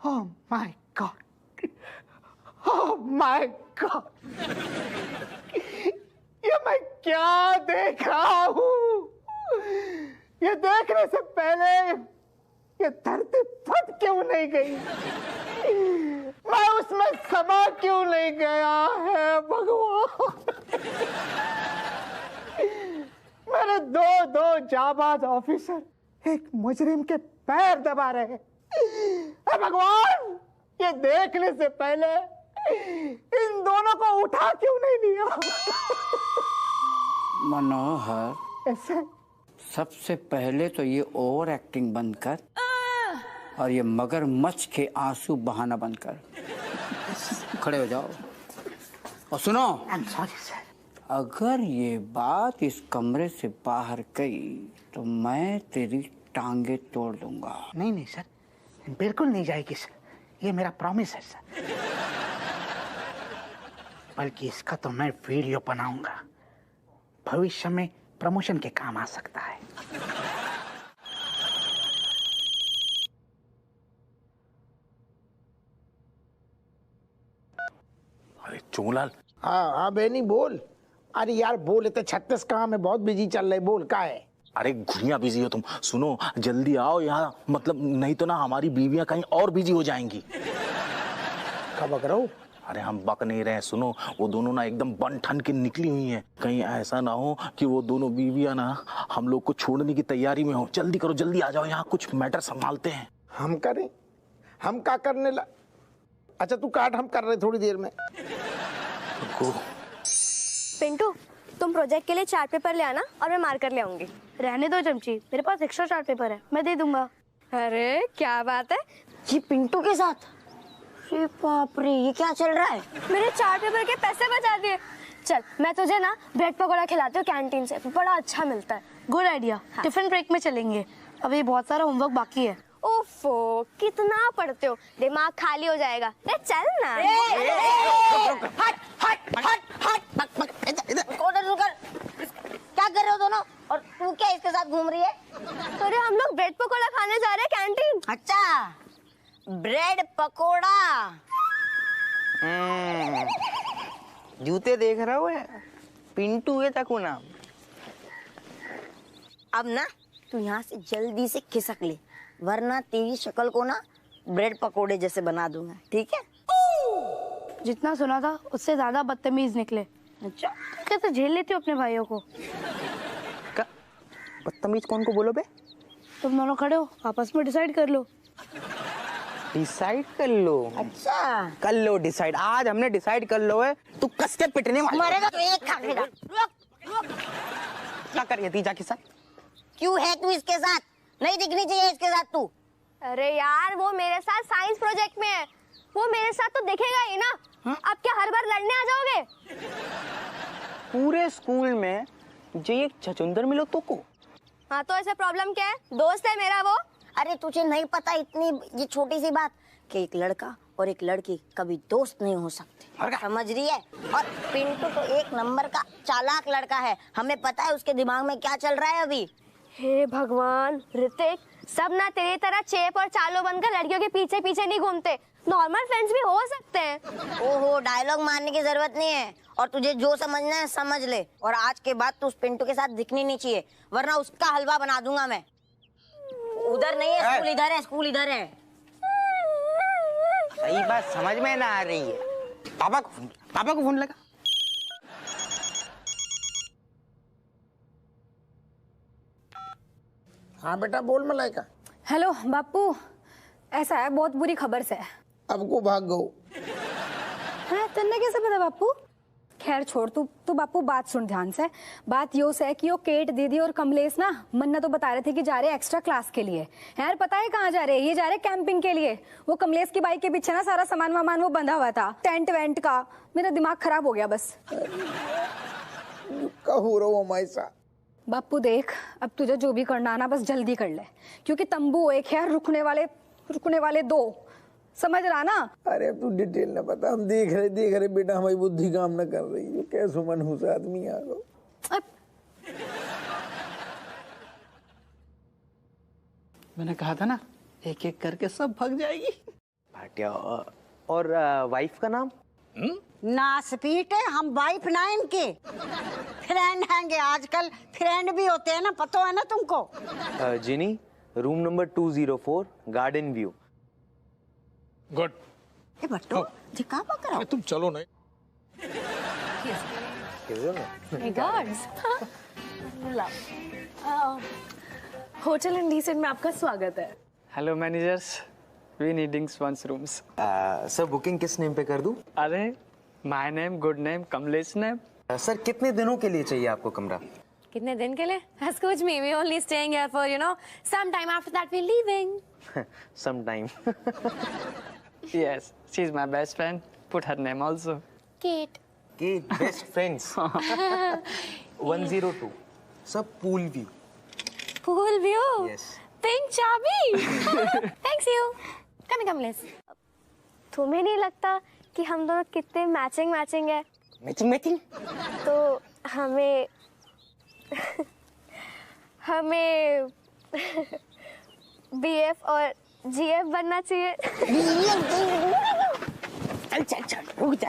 Oh my God! Oh my God! ये मैं क्या देख रहा हूँ? ये देखने से पहले ये धरती फट क्यों नहीं गई? मैं उसमें समा क्यों नहीं गया है भगवान। मेरे दो जाबाज ऑफिसर एक मुजरिम के पैर दबा रहे हैं। भगवान, ये देखने से पहले इन दोनों को उठा क्यों नहीं लिया। मनोहर, ऐसे सबसे पहले तो ये ओवर एक्टिंग बंद कर और ये मगरमच्छ के आंसू बहाना बंद कर। खड़े हो जाओ और सुनो। I am sorry sir. अगर ये बात इस कमरे से बाहर गई तो मैं तेरी टांगे तोड़ दूंगा। नहीं सर, बिल्कुल नहीं जाएगी सर, ये मेरा प्रॉमिस है सर। बल्कि इसका तो मैं वीडियो बनाऊंगा, भविष्य में प्रमोशन के काम आ सकता है। अरे चोलाल। हाँ बेनी बोल। अरे यार बोल, इतने 36 कहाँ, मैं बहुत बिजी चल रहे, बोल का है। अरे घुड़िया बिजी हो तुम। सुनो जल्दी आओ यहाँ, मतलब नहीं तो ना हमारी बीवियां कहीं और बिजी हो जाएंगी। कब बक रहा हूँ? अरे हम बक नहीं रहे, सुनो वो दोनों ना एकदम बन ठन के निकली हुई हैं। कहीं ऐसा ना हो कि वो दोनों बीवियां ना हम लोग को छोड़ने की तैयारी में हो। जल्दी करो, जल्दी आ जाओ यहाँ, कुछ मैटर संभालते हैं। हम करें? हम क्या करने ला? अच्छा तू काट, हम कर रहे थोड़ी देर में। पिंटू, तुम प्रोजेक्ट के लिए चार्ट पेपर ले आना और मैं मार्कर ले आऊंगी। रहने दो चमची, मेरे पास एक्स्ट्रा चार्ट पेपर है, मैं दे दूंगा। अरे क्या बात है, ये पिंटू के साथ? अरे बाप रे, ये क्या चल रहा है? मेरे चार्ट पेपर के पैसे बचा दिए। चल मैं तुझे ना ब्रेड पकौड़ा खिलाती हूँ कैंटीन से, बड़ा अच्छा मिलता है। Good idea. हाँ। टिफिन ब्रेक में चलेंगे, अभी बहुत सारा होमवर्क बाकी है। ओफो, कितना पढ़ते हो, दिमाग खाली हो जाएगा। ले चल ना। हट हट हट हट, उधर रुकर। क्या कर रहे हो दोनों? और तू क्या इसके साथ घूम रही है? अरे हम लोग ब्रेड पकौड़ा खाने जा रहे हैं कैंटीन। अच्छा, ब्रेड पकोड़ा। जूते देख रहा हो, पिंटू है तक नाम। अब ना तू यहाँ से जल्दी से खिसक ले, वरना तेरी शक्ल को ना ब्रेड पकोड़े जैसे बना दूंगा, ठीक है? जितना सुना था उससे ज्यादा बदतमीज निकले। अच्छा, कैसे झेल लेती हो अपने भाइयों को? बदतमीज कौन को बोलो बे? तुम दोनों खड़े हो, आपस में डिसाइड कर लो। डिसाइड कर लो? अच्छा कर लो डिसाइड। आज हमने डिसाइड कर लो है, तू कस के पिटने वाला। मरेगा तो एक खाएगा। रुक। क्या कर रही थी जाके साथ? क्यों है तू इसके साथ? नहीं दिखनी चाहिए इसके साथ तू। अरे यार, वो मेरे साथ साइंस प्रोजेक्ट में है, वो मेरे साथ तो दिखेगा ही ना। अब क्या हर बार लड़ने आ जाओगे? पूरे स्कूल में जो एक छचुंदर मिलो तो को। हाँ तो ऐसे प्रॉब्लम क्या है? दोस्त है मेरा वो। अरे तुझे नहीं पता इतनी ये छोटी सी बात कि एक लड़का और एक लड़की कभी दोस्त नहीं हो सकते, समझ रही है? और पिंटू तो एक नंबर का चालाक लड़का है, हमें पता है उसके दिमाग में क्या चल रहा है अभी। हे भगवान ऋतिक, सब ना तेरी तरह चेप और चालो बनकर लड़कियों के पीछे पीछे नहीं घूमते, नॉर्मल फ्रेंड्स भी हो सकते हैं। ओहो, डायलॉग मारने की जरूरत नहीं है, और तुझे जो समझना है समझ ले। और आज के बाद तू उस पिंटू के साथ दिखनी नहीं चाहिए, वरना उसका हलवा बना दूंगा मैं। उधर नहीं है स्कूल, इधर है स्कूल, इधर है। सही बात समझ में ना आ रही है। पापा को फोन लगा। हाँ बेटा बोल मलाइका। हेलो बापू, ऐसा है बहुत बुरी खबर से। अब को भाग गो। हाँ तेने कैसे पता बापू? खैर छोड़, तू बापू बात सुन ध्यान से। बात यो से कि यो केट दीदी और कमलेश ना मन्ना तो बता रहे थे कि जा रहे एक्स्ट्रा क्लास के लिए। यार पता है कहाँ जा रहे हैं? ये जा रहे कैंपिंग के लिए। वो कमलेश की बाइक के पीछे ना सारा सामान वामान वो बंधा हुआ था, टेंट वेंट का। मेरा दिमाग खराब हो गया बस। कहूँ रहो माइसा। बापू देख, अब तुझे जो भी करना ना बस जल्दी कर ले, क्योंकि तंबू एक है, रुकने वाले दो, समझ रहा ना? अरे अब तू डिटेल ना बता, हम देख रहे बेटा, हमारी बुद्धि काम न कर रही है। कैसे मनहूस आदमी आ गो। मैंने कहा था ना, एक एक करके सब भाग जाएगी। भाटिया, और वाइफ का नाम? नासपीट है, हम वाइफ ना इनके, फ्रेंड हैंगे। आजकल फ्रेंड भी होते हैं ना, पता है ना तुमको? Jini, room number 204, garden view. Good, ए बट्टू जी कहाँ पकड़ा? तुम चलो नहीं। होटल इंडीसेंट में आपका स्वागत है। Hello managers, we needing once rooms. Sir booking किस नेम पे कर दूं? अरे my name, good name, Kamlesh name. सर कितने दिनों के लिए चाहिए आपको कमरा? कितने दिन के लिए? Excuse me, we only staying here for some time. After that we're leaving. Some time. Yes, she is my best friend. Put her name also. Kate. Kate, best friends. 102. Sir, pool view. Pool view. Yes. Pink Chabi. Thanks you. Come, Kamlesh. तुम्हें नहीं लगता कि हम दोनों कितने matching है? Matching? तो हमें BF और GF बनना चाहिए। चल रुक जा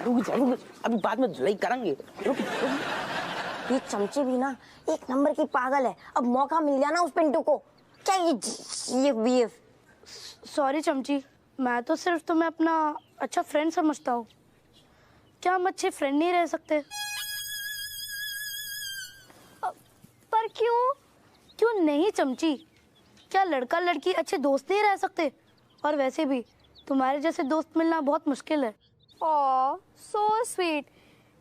अभी बाद में धुलाई करेंगे। ये चमचे भी ना एक नंबर की पागल है। अब मौका मिल गया ना उस पिंटू को। क्या ये BF? सॉरी चमची, मैं तो सिर्फ तुम्हें अपना अच्छा फ्रेंड समझता हूँ। क्या हम अच्छे फ्रेंड नहीं रह सकते? पर क्यों नहीं चमची? क्या लड़का लड़की अच्छे दोस्त नहीं रह सकते? और वैसे भी तुम्हारे जैसे दोस्त मिलना बहुत मुश्किल है। ओह सो स्वीट।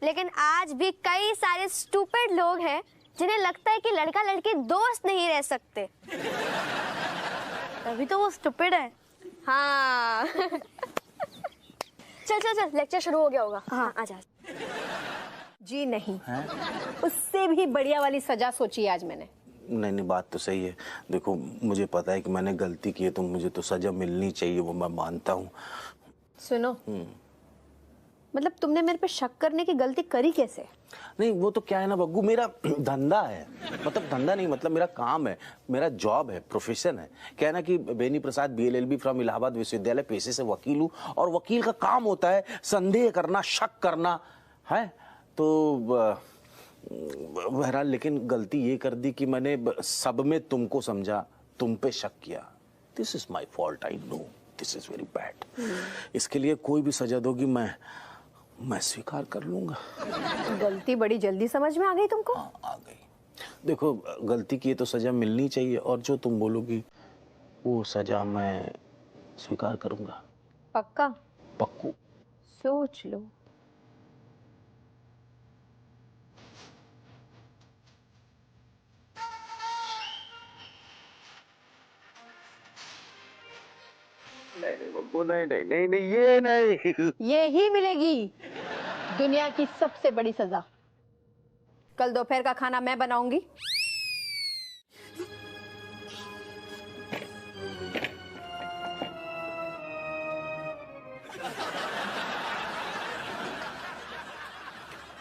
लेकिन आज भी कई सारे स्टूपिड लोग हैं जिन्हें लगता है कि लड़का लड़की दोस्त नहीं रह सकते। तभी तो वो स्टूपिड है। हाँ। चल लेक्चर शुरू हो गया होगा। हाँ आजा। जी नहीं, उससे भी बढ़िया वाली सजा सोची आज मैंने। नहीं, बात तो सही है। देखो मुझे पता है कि मैंने गलती की है, तो मुझे तो सजा मिलनी चाहिए, वो मैं मानता हूँ। सुनो, मतलब तुमने मेरे पे शक करने की गलती करी कैसे? नहीं वो तो क्या है ना बग्गू, मेरा धंधा है। मतलब धंधा नहीं, मतलब मेरा काम है, मेरा जॉब है, प्रोफेशन है। क्या है ना कि बेनी प्रसाद BLLB फ्रॉम इलाहाबाद विश्वविद्यालय, पेशे से वकील हूँ, और वकील का काम होता है संदेह करना, शक करना है। तो बहरहाल लेकिन गलती ये कर दी कि मैंने सब में तुमको समझा, तुम पे शक किया। This is my fault, I know this is very bad. इसके लिए कोई भी सजा दोगी मैं स्वीकार कर लूंगा। गलती बड़ी जल्दी समझ में आ गई तुमको? हाँ, आ गई। देखो गलती की है तो सजा मिलनी चाहिए, और जो तुम बोलोगी वो सजा मैं स्वीकार करूंगा। पक्का? पक्कू। सोच लो। नहीं, ये नहीं। ये ही मिलेगी दुनिया की सबसे बड़ी सजा। कल दोपहर का खाना मैं बनाऊंगी।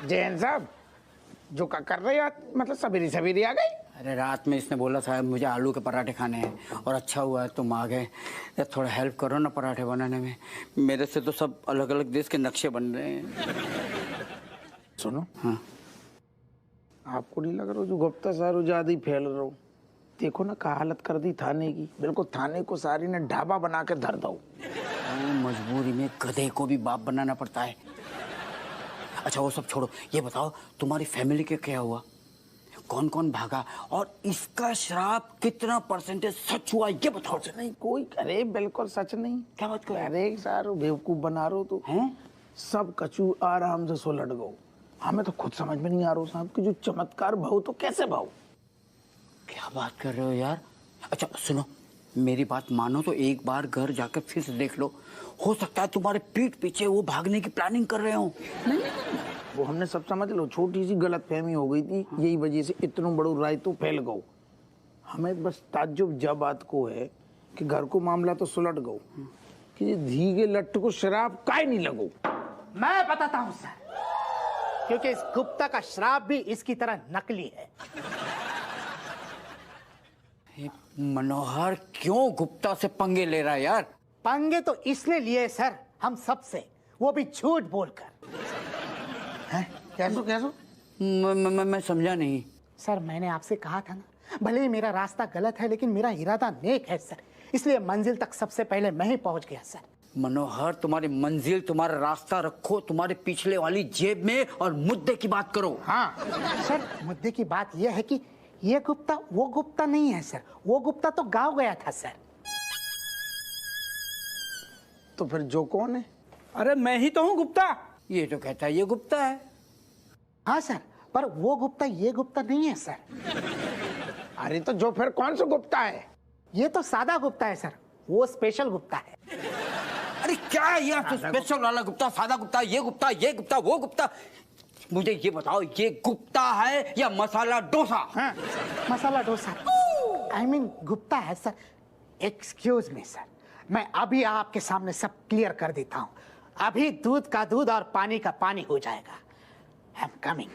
जैन साहब जो कर रहे हो, मतलब सवेरे आ गई? अरे रात में इसने बोला था मुझे आलू के पराठे खाने हैं, और अच्छा हुआ है तुम आ गए। थोड़ा हेल्प करो ना पराठे बनाने में। मेरे से तो सब अलग अलग देश के नक्शे बन रहे हैं। सुनो, हाँ आपको नहीं लग रहा जो गुप्ता सारू ज्यादा ही फैल रहा हो? देखो ना क्या हालत कर दी थाने की। बिल्कुल थाने को सारी ने ढाबा बना के धर दो। मजबूरी में गधे को भी बाप बनाना पड़ता है। अच्छा वो सब छोड़ो, ये बताओ तुम्हारी फैमिली के क्या हुआ? कौन कौन भागा, और इसका श्राप कितना परसेंटेज सच हुआ, ये बताओ। नहीं कोई, अरे बिल्कुल सच नहीं। क्या बात कर? अरे सारो बेवकूफ बना रहे हो तो हैं? सब कचू आराम से सुलट गो। हमें तो खुद समझ में नहीं आ रहा साहब कि जो चमत्कार भाव तो कैसे भाव। क्या बात कर रहे हो यार? अच्छा सुनो, मेरी बात मानो तो एक बार घर जाकर फिर से देख लो। हो सकता है तुम्हारे पीठ पीछे वो भागने की प्लानिंग कर रहे हो। नहीं वो हमने सब समझ लो, छोटी सी गलतफहमी हो गई थी, यही वजह से इतना बड़ो राय तो फैल गो। हमें बस ताज्जुब जब बात को है कि घर को मामला तो सुलट गो कि धी के लट्ट को शराब काय नहीं लगो। मैं बताता हूँ सर, क्योंकि इस गुप्ता का श्राप भी इसकी तरह नकली है। मनोहर क्यों गुप्ता से पंगे ले रहा है यार? पंगे तो इसने लिए सर, हम सब से, वो भी झूठ बोलकर। मैं समझा नहीं। सर मैंने आपसे कहा था ना, भले ही मेरा रास्ता गलत है लेकिन मेरा इरादा नेक है सर, इसलिए मंजिल तक सबसे पहले मैं ही पहुंच गया सर। मनोहर, तुम्हारी मंजिल, तुम्हारा रास्ता रखो तुम्हारे पिछले वाली जेब में और मुद्दे की बात करो। हाँ सर, मुद्दे की बात यह है कि ये गुप्ता वो गुप्ता नहीं है सर, वो गुप्ता तो गाँव गया था सर। तो फिर जो कौन है? अरे मैं ही तो हूँ गुप्ता। ये तो कहता है ये गुप्ता है। हाँ सर, पर वो गुप्ता ये गुप्ता नहीं है सर। अरे तो जो फिर कौन सा गुप्ता है? ये तो सादा गुप्ता है सर, वो स्पेशल गुप्ता है। अरे क्या है ये तो स्पेशल वाला गुप्ता, सादा गुप्ता, ये गुप्ता, ये गुप्ता, वो गुप्ता। मुझे ये बताओ, ये गुप्ता है या मसाला डोसा? हाँ, मसाला डोसा। I mean, गुप्ता है सर। एक्सक्यूज मी सर, मैं अभी आपके सामने सब क्लियर कर देता हूँ। अभी दूध का दूध और पानी का पानी हो जाएगा। I am coming.